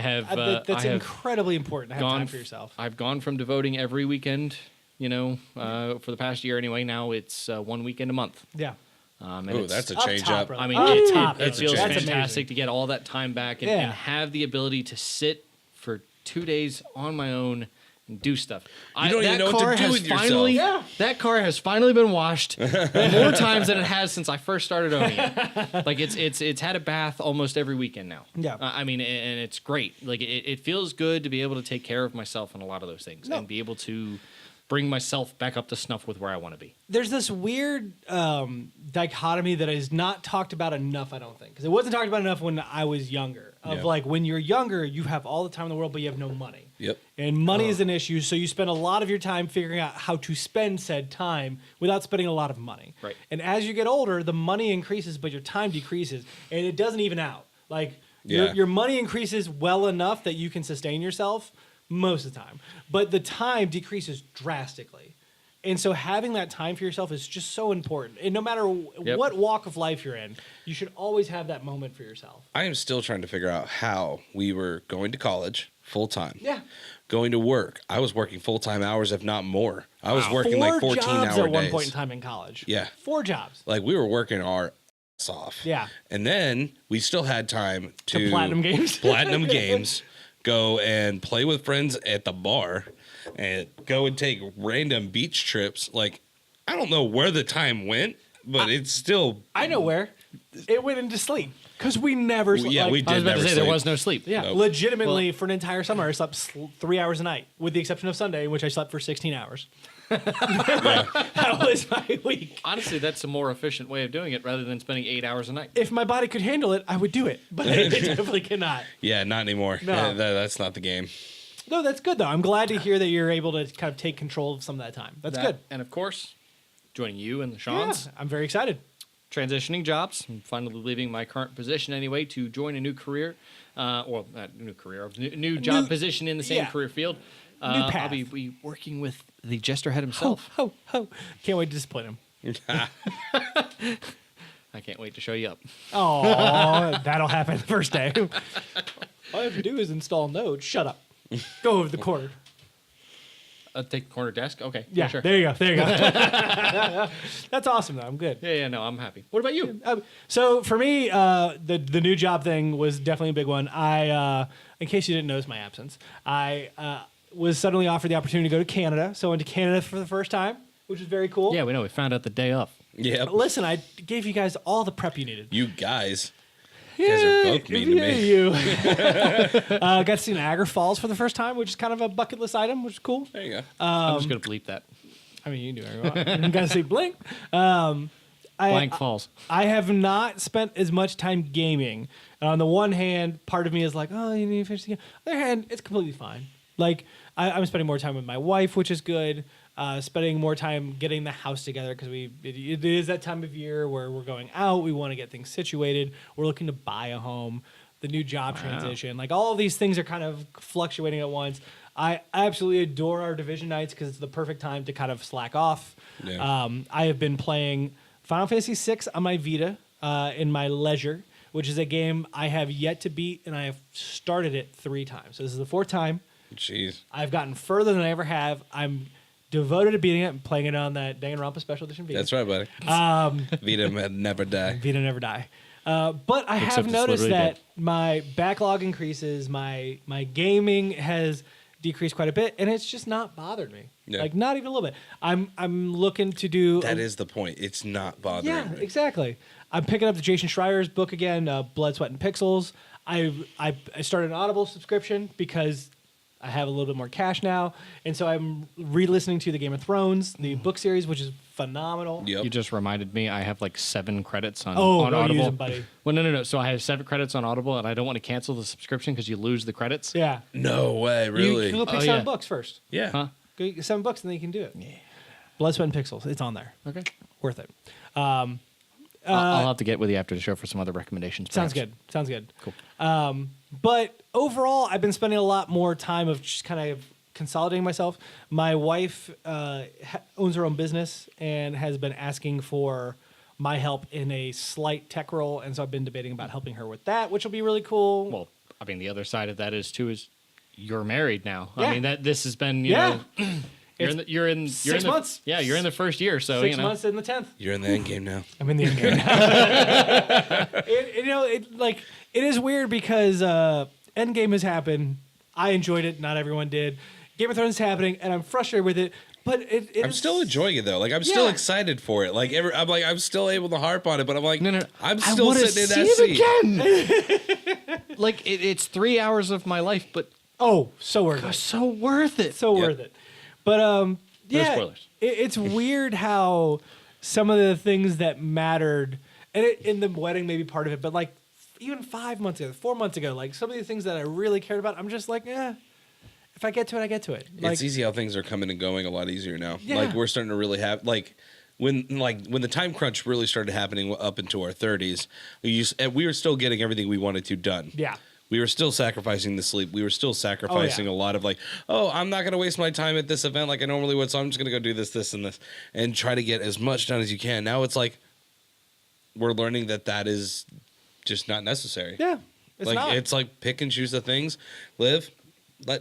That's incredibly important to have time for yourself. I've gone from devoting every weekend, for the past year anyway. Now it's 1 weekend a month. Yeah. That's a change up. I mean, it feels fantastic to get all that time back and have the ability to sit for 2 days on my own and do stuff. You don't even know what to do with yourself. That car has finally been washed more times than it has since I first started owning it. Like it's had a bath almost every weekend now. Yeah. I mean, and it's great. Like it feels good to be able to take care of myself in a lot of those things and be able to bring myself back up to snuff with where I want to be. There's this weird dichotomy that is not talked about enough, I don't think. Because it wasn't talked about enough when I was younger. Like, when you're younger, you have all the time in the world, but you have no money. Yep. And money is an issue, so you spend a lot of your time figuring out how to spend said time without spending a lot of money. Right. And as you get older, the money increases, but your time decreases. And it doesn't even out. Like, your money increases well enough that you can sustain yourself most of the time. But the time decreases drastically. And so having that time for yourself is just so important. And no matter what walk of life you're in, you should always have that moment for yourself. I am still trying to figure out how we were going to college full time. Yeah. Going to work. I was working full-time hours, if not more. I was working like 14-hour days. 4 jobs at one point in time in college. Yeah. 4 jobs. Like, we were working our ass off. Yeah. And then we still had time to platinum games. Platinum games. Go and play with friends at the bar and go and take random beach trips. Like, I don't know where the time went, but it's still... I know where. It went into sleep. Because we never slept. Yeah, we did. I was about to say there was no sleep. Yeah, Nope. legitimately, for an entire summer, I slept 3 hours a night, with the exception of Sunday, in which I slept for 16 hours. That was my week. Honestly, that's a more efficient way of doing it rather than spending 8 hours a night. If my body could handle it, I would do it, but it definitely cannot. Yeah, not anymore. No. That's not the game. No, that's good, though. I'm glad to hear that you're able to kind of take control of some of that time. That's good. And of course, joining you and the Seans. Yeah, I'm very excited. Transitioning jobs. I'm finally leaving my current position anyway to join a new career. Well, not new career, new job position in the same career field. New path. I'll be working with the Jesterhead himself. Ho. Can't wait to discipline him. I can't wait to show you up. Oh, that'll happen the first day. All I have to do is install Node. Shut up. Go over the corner. Take the corner desk? Okay. Yeah, sure. there you go. That's awesome, though. I'm good. Yeah, no, I'm happy. What about you? So for me, the new job thing was definitely a big one. In case you didn't notice my absence, I was suddenly offered the opportunity to go to Canada. So I went to Canada for the first time, which was very cool. Yeah, we know. We found out the day of. Yeah. Listen, I gave you guys all the prep you needed. You guys. You guys are both mean to me. You. Got to see Niagara Falls for the first time, which is kind of a bucket list item, which is cool. There you go. I'm just going to bleep that. I mean, you can do whatever you want. You got to see Blink. Blank Falls. I have not spent as much time gaming. On the one hand, part of me is like, oh, you need to finish the game. On the other hand, it's completely fine. Like, I'm spending more time with my wife, which is good. Spending more time getting the house together because it is that time of year where we're going out. We want to get things situated. We're looking to buy a home. The new job transition, like all of these things are kind of fluctuating at once. I absolutely adore our division nights because it's the perfect time to kind of slack off. Yeah. I have been playing Final Fantasy VI on my Vita in my leisure, which is a game I have yet to beat, and I have started it 3 times. So this is the 4th time. Jeez. I've gotten further than I ever have. I'm devoted to beating it and playing it on that Danganronpa Special Edition Vita. That's right, buddy. Vita never die. Vita never die. But I have noticed that my backlog increases, my gaming has decreased quite a bit, and it's just not bothered me. Yeah. Like, not even a little bit. I'm looking to do... That is the point. It's not bothering me. Exactly. I'm picking up the Jason Schreier's book again, Blood, Sweat, and Pixels. I started an Audible subscription because I have a little bit more cash now, and so I'm re-listening to the Game of Thrones, the book series, which is phenomenal. Yep. You just reminded me I have like 7 credits on Audible. Audible. Use them, buddy. Well, no. So I have 7 credits on Audible, and I don't want to cancel the subscription because you lose the credits. Yeah. No way, really? You can go pick 7 books first. Yeah. Huh? Go get 7 books, and then you can do it. Yeah. Blood, Sweat, and Pixels. It's on there. Okay. Worth it. I'll have to get with you after the show for some other recommendations. Sounds perhaps. good. Sounds good. Cool. But overall, I've been spending a lot more time of just kind of consolidating myself. My wife owns her own business and has been asking for my help in a slight tech role, and so I've been debating about helping her with that, which will be really cool. Well, I mean, the other side of that is you're married now. Yeah. I mean, this has been, you know, you're in 6 months. Yeah, you're in the first year, so 6 months in the 10th. You're in the end game now. I'm in the end game now. It is weird because Endgame has happened. I enjoyed it. Not everyone did. Game of Thrones is happening, and I'm frustrated with it. But I'm still enjoying it though. Like I'm still excited for it. Like I'm still able to harp on it. But I'm like, no. I'm still sitting in that seat again. Like it's 3 hours of my life, but so worth it. So worth it. So worth it. But No spoilers. It's weird how some of the things that mattered, and in the wedding maybe part of it, but like even 5 months ago, 4 months ago, like some of the things that I really cared about, I'm just like, if I get to it, I get to it. Like, it's easy how things are coming and going a lot easier now. Yeah. Like we're starting to really have when the time crunch really started happening up into our 30s, we were still getting everything we wanted to done. Yeah. We were still sacrificing the sleep. We were still sacrificing a lot of I'm not going to waste my time at this event like I normally would, so I'm just going to go do this, and this, and try to get as much done as you can. Now it's like we're learning that is just not necessary. Yeah. It's like pick and choose the things, let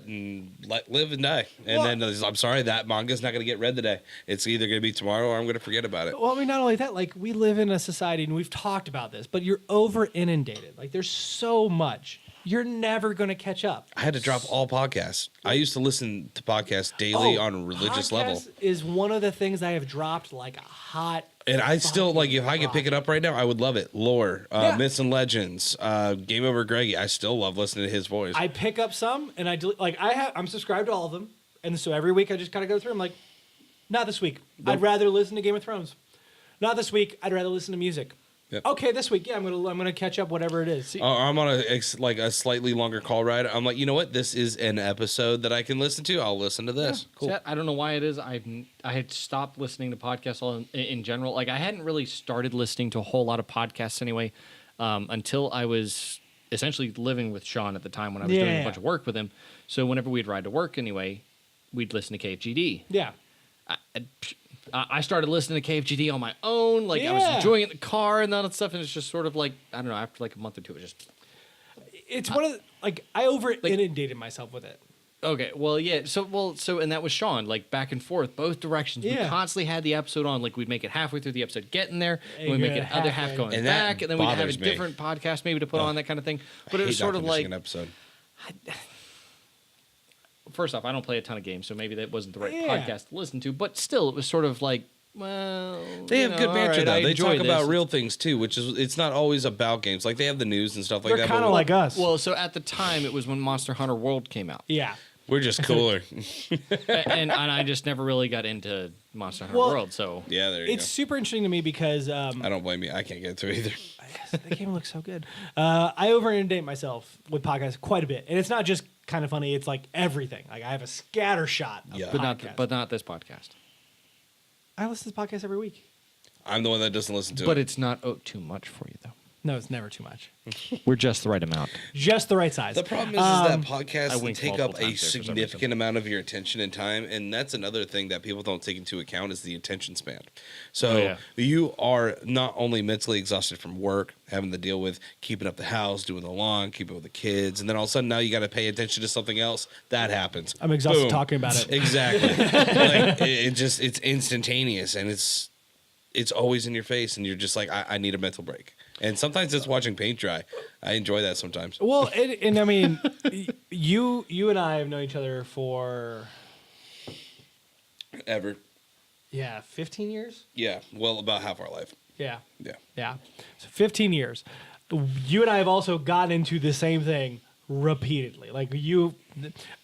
live and die. And then I'm sorry, that manga's not going to get read today. It's either going to be tomorrow or I'm going to forget about it. Well, I mean, not only that, like we live in a society, and we've talked about this, but you're over inundated. Like there's so much. You're never going to catch up. I had to drop all podcasts. I used to listen to podcasts daily on a religious level. Is one of the things I have dropped like a hot. And I still if I could pick it up right now, I would love it. Lore, Myths and Legends, Game Over Greggy. I still love listening to his voice. I pick up some, and I'm subscribed to all of them, and so every week I just kind of go through. I'm like, not this week. I'd rather listen to Game of Thrones. Not this week. I'd rather listen to music. Yep. Okay, this week, I'm gonna catch up whatever it is. I'm on a slightly longer call ride. I'm like, you know what? This is an episode that I can listen to. I'll listen to this. Yeah. Cool. I don't know why it is. I had stopped listening to podcasts in general. Like I hadn't really started listening to a whole lot of podcasts anyway until I was essentially living with Sean at the time when I was doing a bunch of work with him. So whenever we'd ride to work anyway, we'd listen to KFGD. Yeah. I started listening to KFGD on my own. Like I was enjoying it in the car and all that stuff. And it's just sort of like, I don't know, after like a month or two, it's one of the, I over inundated myself with it. Okay. Well, yeah. So, and that was Sean, like back and forth, both directions. Yeah. We constantly had the episode on, like we'd make it halfway through the episode getting there, and we'd make it other half going back, and then we'd have a different podcast maybe to put on, that kind of thing. But it was sort of like an episode. First off, I don't play a ton of games, so maybe that wasn't the right podcast to listen to. But still, it was sort of like, well, they have good banter though. They talk about this. real things too, which is it's not always about games. Like they have the news and stuff like that. They're kind of like us. Well, so at the time, it was when Monster Hunter World came out. Yeah. We're just cooler. and I just never really got into Monster Hunter World. So yeah, there you go. It's super interesting to me because I don't blame you. I can't get to it either. The game looks so good. I over inundate myself with podcasts quite a bit, and it's not just kind of funny. It's like everything. Like I have a scatter shot. Of podcasts. but not this podcast. I listen to this podcast every week. I'm the one that doesn't listen to it. But it's not too much for you, though. No, it's never too much. We're just the right amount. Just the right size. The problem is that podcasts take up a times significant amount of your attention and time, and that's another thing that people don't take into account is the attention span. So you are not only mentally exhausted from work, having to deal with keeping up the house, doing the lawn, keeping up with the kids, and then all of a sudden now you got to pay attention to something else. That happens. I'm exhausted talking about it. Exactly. Like it's instantaneous, and it's always in your face, and you're just like, I need a mental break. And sometimes it's watching paint dry. I enjoy that sometimes. Well, and I mean, you and I have known each other for Ever. 15 years? Yeah, well, about half our life. Yeah. Yeah. So 15 years. You and I have also gotten into the same thing repeatedly. Like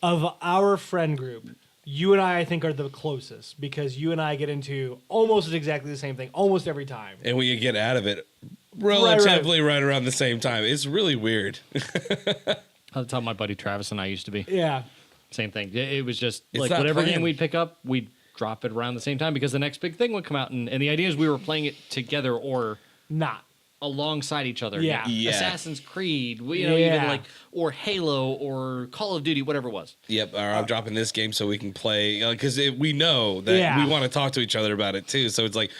of our friend group, you and I think, are the closest because you and I get into almost exactly the same thing almost every time. And we get out of it relatively right around the same time. It's really weird. That's how my buddy Travis and I used to be. Yeah. Same thing. It was just like whatever game we'd pick up, we'd drop it around the same time because the next big thing would come out. And the idea is we were playing it together or not alongside each other. Yeah. Assassin's Creed, even like, or Halo or Call of Duty, whatever it was. Yep. Or I'm dropping this game so we can play because we know that we want to talk to each other about it too. So it's like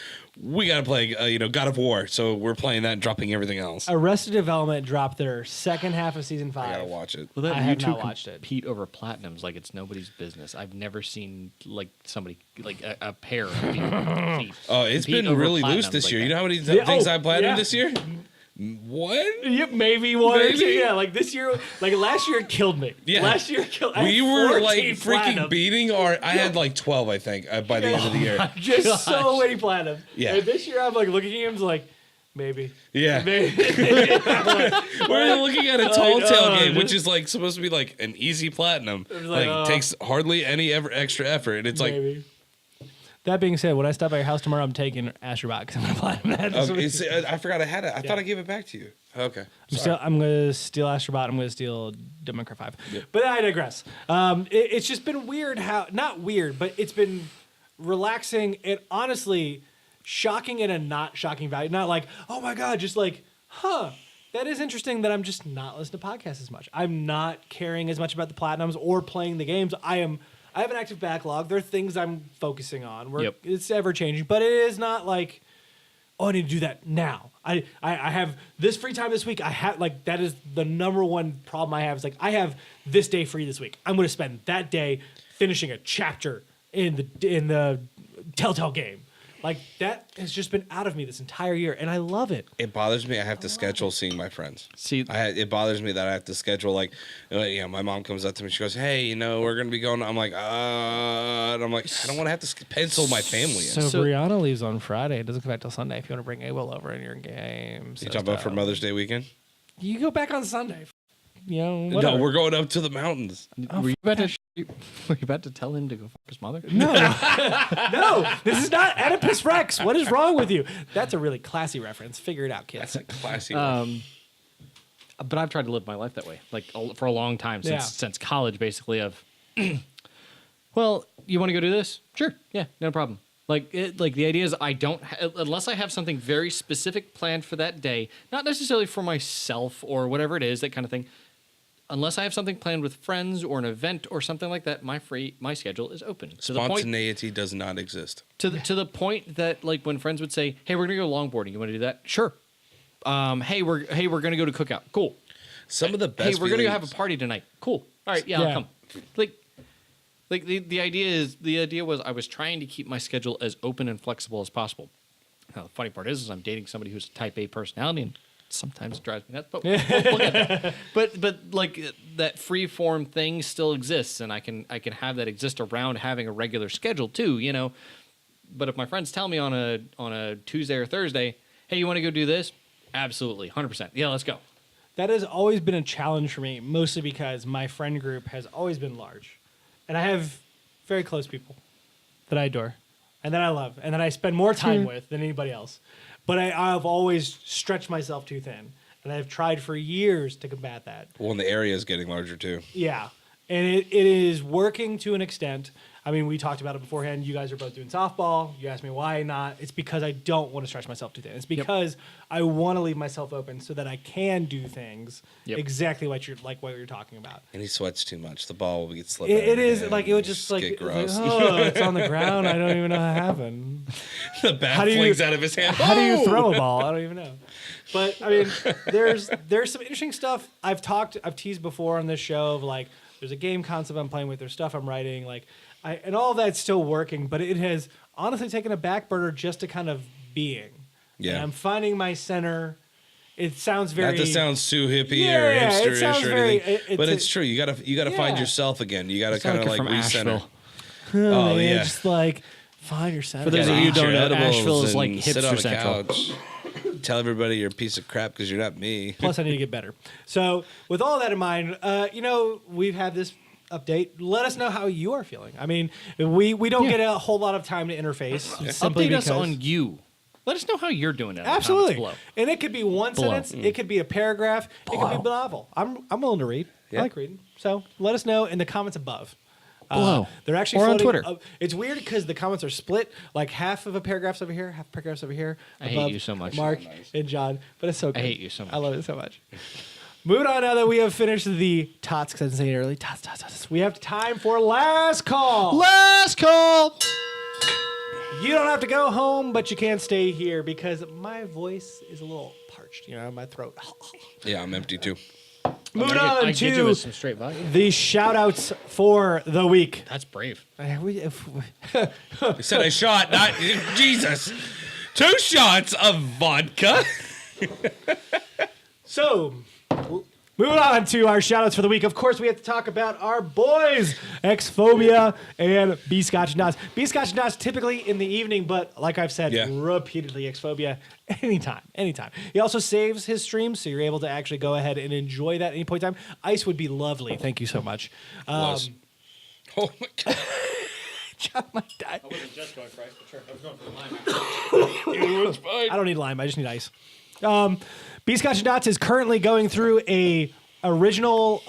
we got to play, God of War. So we're playing that and dropping everything else. Arrested Development dropped their second half of season 5. I got to watch it. Well, that I have YouTube not watched it. compete over platinums like it's nobody's business. I've never seen like somebody like a pair of compete. Oh, it's compete been over really loose platinums this like year. that. You know how many things I platinumed yeah. this year? What? Yep, maybe one or two. Maybe? Yeah, like this year, like last year it killed me. Yeah. Last year it killed. I We had were 14 like freaking platinum. beating our. I had like 12, I think, by the end of the year. Just so many platinum. Yeah. And this year I'm like looking at him like, maybe. Yeah. Maybe. We're looking at a tall know, tale game, just- which is like supposed to be like an easy platinum. like, Like, takes hardly any extra effort. And it's like, Maybe. That being said, when I stop at your house tomorrow, I'm taking Astrobot because I'm gonna platinum that. this okay, week. I forgot I had it. I thought I gave it back to you. Okay. I'm gonna steal Astrobot. I'm gonna steal Devil May Cry 5. Yep. But I digress. It's just been weird how, not weird, but it's been relaxing and honestly shocking in a not shocking value. Not like, oh my god, just like, that is interesting that I'm just not listening to podcasts as much. I'm not caring as much about the platinums or playing the games. I have an active backlog. There are things I'm focusing on. Yep. It's ever changing, but it is not like, oh, I need to do that now. I have this free time this week. I have like that is the number one problem I have is like I have this day free this week. I'm going to spend that day finishing a chapter in the Telltale game. Like that has just been out of me this entire year, and I love it. It bothers me. I have to schedule seeing my friends. See, It bothers me that I have to schedule like, my mom comes up to me. She goes, "Hey, we're gonna be going." I'm like, and I'm like, I don't want to have to pencil my family in. So Brianna leaves on Friday. It doesn't come back till Sunday. If you want to bring Abel over in your game, You talking about for Mother's Day weekend? You go back on Sunday. Whatever. No, we're going up to the mountains. were you about to tell him to go fuck his mother? No, no, this is not Oedipus Rex. What is wrong with you? That's a really classy reference. Figure it out, kids. That's a classy. But I've tried to live my life that way, like for a long time since college, basically. Of, well, you want to go do this? Sure, yeah, no problem. Like the idea is I don't unless I have something very specific planned for that day, not necessarily for myself or whatever it is, that kind of thing. Unless I have something planned with friends or an event or something like that, my schedule is open. Spontaneity does not exist. To the point that like when friends would say, "Hey, we're gonna go longboarding. You want to do that?" Sure. Hey, we're gonna go to cookout. Cool. Some of the best. Hey, we're gonna go have a party tonight. Cool. All right, yeah, I'll come. Like the idea was I was trying to keep my schedule as open and flexible as possible. Now the funny part is I'm dating somebody who's a Type A personality, and sometimes it drives me nuts. But we'll get there. But like that free form thing still exists, and I can have that exist around having a regular schedule too. But if my friends tell me on a Tuesday or Thursday, hey, you want to go do this? Absolutely, 100%. Yeah, let's go. That has always been a challenge for me, mostly because my friend group has always been large. And I have very close people that I adore and that I love and that I spend more time with than anybody else. But I've always stretched myself too thin. And I've tried for years to combat that. Well, and the area is getting larger too. Yeah. And it is working to an extent. I mean, we talked about it beforehand. You guys are both doing softball. You asked me why not. It's because I don't want to stretch myself too thin. It's because I want to leave myself open so that I can do things exactly what you're talking about. And he sweats too much. The ball will get slipped. It is like it would just like, get gross. it's on the ground. I don't even know how it happened. The bat flings out of his hand. How do you throw a ball? I don't even know. But I mean, there's some interesting stuff I've teased before on this show of like there's a game concept I'm playing with, there's stuff I'm writing, and all of that's still working, but it has honestly taken a back burner just to kind of being. Yeah. And I'm finding my center. It sounds very. Not to sound too hippie or hipster-ish or anything, but it's true. You gotta find yourself again. You gotta kind of like recenter. Oh yeah, just like find your center. For those of you who don't know, edibles Asheville is like and sit hipster on the central. couch. Tell everybody you're a piece of crap because you're not me. Plus, I need to get better. So, with all that in mind, we've had this update. Let us know how you are feeling. I mean, we don't get a whole lot of time to interface. Simply Update us because on you. Let us know how you're doing it. Absolutely. And it could be one sentence. It could be a paragraph. It could be a novel. I'm willing to read. Yeah. I like reading. So let us know in the comments above. Below. They're actually or on floating, Twitter. It's weird because the comments are split. Like half of a paragraph's over here, half a paragraph's over here. I hate you so much. Mark and John. But it's so good. I hate you so much. I love it so much. Moving on now that we have finished the tots, because I didn't say it early. Tots. We have time for last call. Last call. You don't have to go home, but you can't stay here because my voice is a little parched. My throat. Yeah, I'm empty too. Moving on I get you with to some straight vodka. the shout-outs for the week. That's brave. I said a shot, not Jesus. 2 shots of vodka. So, moving on to our shout-outs for the week. Of course, we have to talk about our boys, Xphobia and B-Scotch Knots. B-Scotch Knots typically in the evening, but like I've said repeatedly, Xphobia anytime. He also saves his streams, so you're able to actually go ahead and enjoy that at any point in time. Ice would be lovely. Thank you so much. Oh my God. John might die. I wasn't just going for ice, but sure. I was going for the lime. It's fine. I don't need lime. I just need ice. B-Scotch Knots is currently going through a original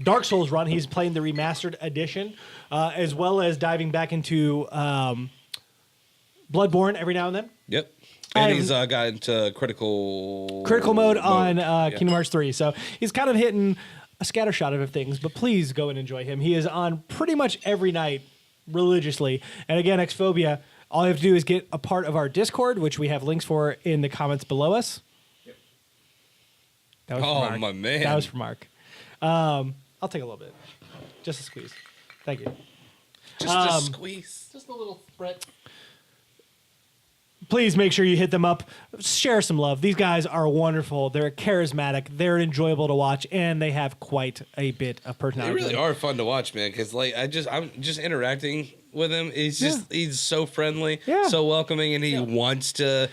Dark Souls run. He's playing the remastered edition, as well as diving back into Bloodborne every now and then. Yep. And he's got into critical mode on Kingdom Hearts 3. So he's kind of hitting a scattershot of things, but please go and enjoy him. He is on pretty much every night religiously. And again, Xphobia, all you have to do is get a part of our Discord, which we have links for in the comments below us. Yep. That was for Mark. My man. That was for Mark. I'll take a little bit. Just a squeeze. Thank you. Just a squeeze. Just a little Brent. Please make sure you hit them up. Share some love. These guys are wonderful. They're charismatic. They're enjoyable to watch, and they have quite a bit of personality. They really are fun to watch, man. Because I'm just interacting with him. He's so friendly, so welcoming, and he wants to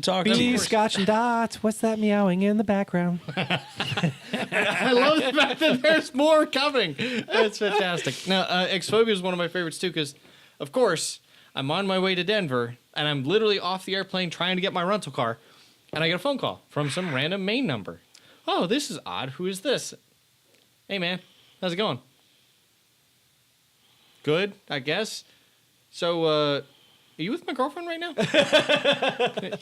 talk to me. Scotch and Dots. What's that meowing in the background? I love the fact that there's more coming. That's fantastic. Now, Xphobia is one of my favorites too, because, of course, I'm on my way to Denver, and I'm literally off the airplane trying to get my rental car, and I get a phone call from some random main number. Oh, this is odd. Who is this? Hey, man. How's it going? Good, I guess. So, are you with my girlfriend right now?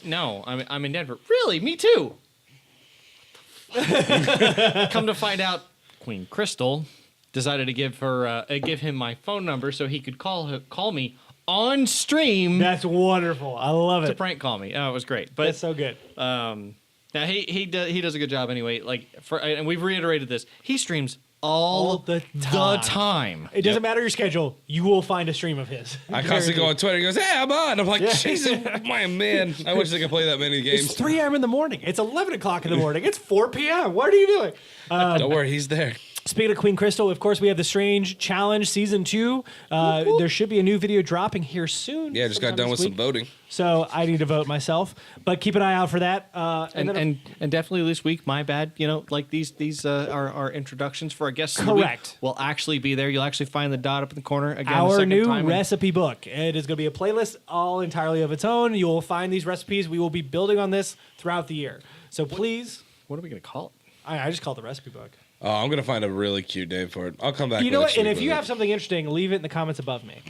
No, I'm in Denver. Really? Me too. Come to find out, Queen Crystal decided to give him my phone number so he could call me on stream. That's wonderful. I love it. To prank call me. Oh, it was great. But that's so good. Now he does a good job anyway. And we've reiterated this. He streams all the time. It doesn't matter your schedule. You will find a stream of his. I constantly go on Twitter. He goes, "Hey, I'm on." I'm like, Jesus, my man. I wish I could play that many games. It's 3 a.m. in the morning. It's 11 o'clock in the morning. It's 4 p.m. What are you doing? Don't worry, he's there. Speaking of Queen Crystal, of course, we have the Strange Challenge Season 2. There should be a new video dropping here soon. Yeah, just got done with some voting. So I need to vote myself. But keep an eye out for that. And definitely this week, my bad, these are introductions for our guests. Correct. Will actually be there. You'll actually find the dot up in the corner. Again, our new recipe book. It is going to be a playlist all entirely of its own. You will find these recipes. We will be building on this throughout the year. So please. What are we going to call it? I just call it the recipe book. Oh, I'm going to find a really cute name for it. I'll come back. You know what? And if you have something interesting, leave it in the comments above me.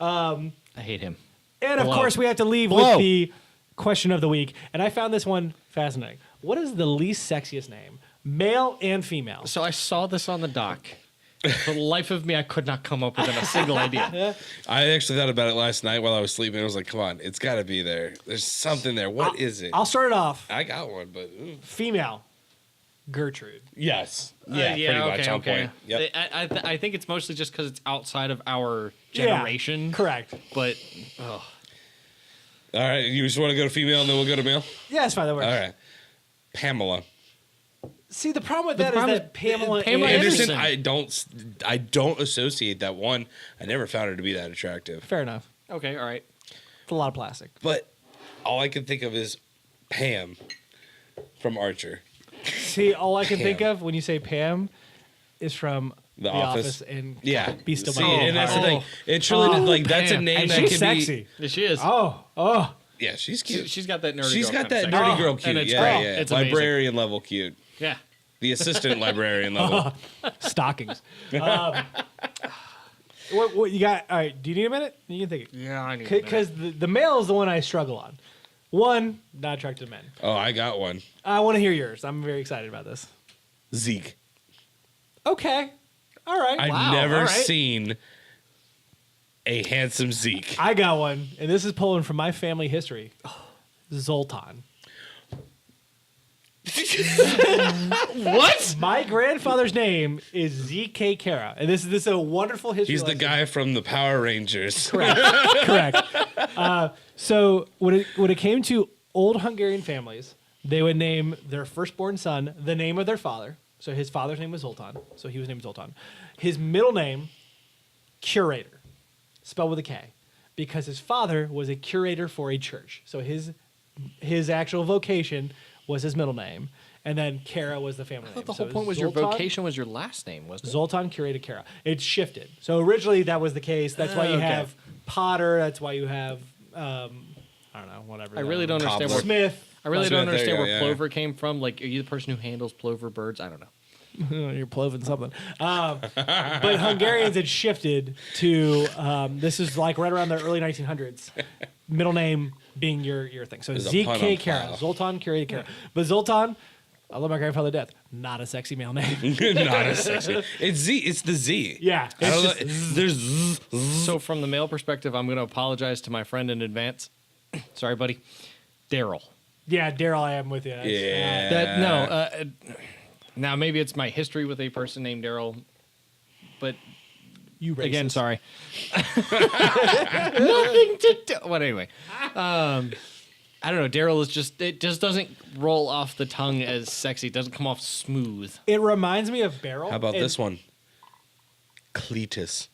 I hate him. And of course, we have to leave with the question of the week. And I found this one fascinating. What is the least sexiest name, male and female? So I saw this on the doc. For the life of me, I could not come up with a single idea. I actually thought about it last night while I was sleeping. I was like, come on, it's got to be there. There's something there. What is it? I'll start it off. I got one, but... Female. Gertrude. Yes. Yeah, pretty much on point. Yep. I think it's mostly just because it's outside of our generation. Yeah, correct. But, all right, you just want to go to female and then we'll go to male? Yeah, that's fine. That works. All right. Pamela. See, the problem with that is that Pamela Anderson. I don't associate that one. I never found her to be that attractive. Fair enough. Okay, all right. It's a lot of plastic. But all I can think of is Pam from Archer. See, all I can think of when you say Pam is from The Office and Be Still My Name. And that's the thing. It's really that's a name that she's can sexy. Yeah, she is. Oh. Yeah, she's cute. She's got that nerdy. She's got that nerdy girl cute. It's Yeah. It's librarian level cute. Yeah. The assistant librarian level. Stockings. What you got? All right. Do you need a minute? You can think. Yeah, I need a minute. Because the male is the one I struggle on. One, not attracted to men. Oh, I got one. I want to hear yours. I'm very excited about this. Zeke. Okay. All right. I've never seen a handsome Zeke. I got one, and this is pulling from my family history. Zoltan. What? My grandfather's name is Z.K. Kara, and this is a wonderful history. He's the guy from the Power Rangers. Correct. So when it came to old Hungarian families, they would name their firstborn son the name of their father. So his father's name was Zoltan, so he was named Zoltan. His middle name, curator, spelled with a K, because his father was a curator for a church. So his actual vocation was his middle name, and then Kara was the family name. I thought the So whole point was Zoltan, your vocation was your last name, wasn't it? Zoltan, curator, Kara. It shifted. So originally that was the case. That's why you have Potter. That's why you have I don't know, whatever. I really don't understand where Smith. I really don't Smith, there understand you where go, yeah. Plover came from. Like, are you the person who handles Plover birds? I don't know. You're ploving something. But Hungarians had shifted to this is like right around the early 1900s. Middle name being your thing. So There's a pun ZK on Kara, plow. Zoltan Kara Kara. But Zoltan, I love my grandfather to death. Not a sexy male name. Not a sexy. It's Z. It's the Z. Yeah. I don't It's know, just, there's Z. So from the male perspective, I'm going to apologize to my friend in advance. Sorry, buddy. Daryl. yeah, Daryl, I am with you. Yeah. Now maybe it's my history with a person named Daryl, but You racist. again, sorry. Nothing to do. Well, anyway, I don't know. Daryl is it just doesn't roll off the tongue as sexy. It doesn't come off smooth. It reminds me of Beryl. How about and- this one? Cletus.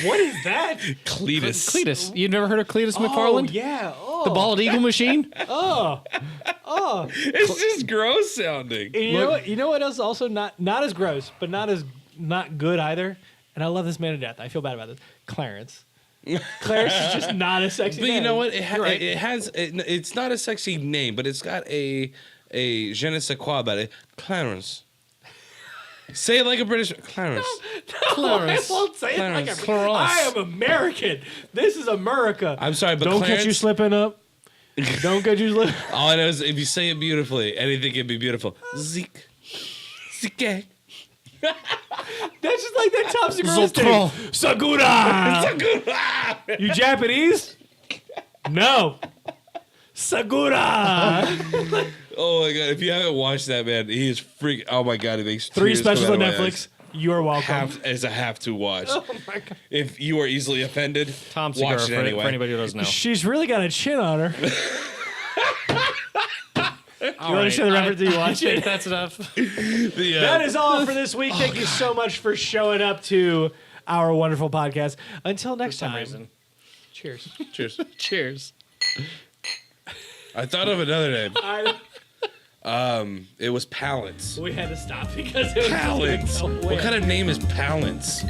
What is that? Cletus. Cletus. You've never heard of Cletus Oh, McFarland? yeah. Oh. The bald eagle machine? It's just gross sounding. And you know what else also not as gross, but not good either. And I love this man to death. I feel bad about this. Clarence. Clarence is just not a sexy But name. you know what? right. It's not a sexy name, but it's got a je ne sais quoi about it. Clarence. Say it like a British Clarence. Clarence. I won't say Clarence. it like a Clarence. I am American. This is America. I'm sorry, but Don't Clarence, catch you slipping up. Don't catch you slipping. all I know is if you say it beautifully, anything can be beautiful. Zeke. Zeke. That's just like that Tom Segura Zoltron. thing. Sagura. You Japanese? No. Sagura. Oh my god! If you haven't watched that, man, he is freak. Oh my god, it makes 3 tears come specials out on of my Netflix. You are welcome. As a have to watch. Oh my God. If you are easily offended, Tom Segura, watch it for anyway. anybody who doesn't know. She's really got a chin on her. All You understand the reference? You I watch think it. that's enough. That is all for this week. Thank you so much for showing up to our wonderful podcast. Until next some time. reason. Cheers. Cheers. Cheers. I thought of another name. It was Palance. We had to stop because it was Palance. just gonna go What away. kind of name is Palance?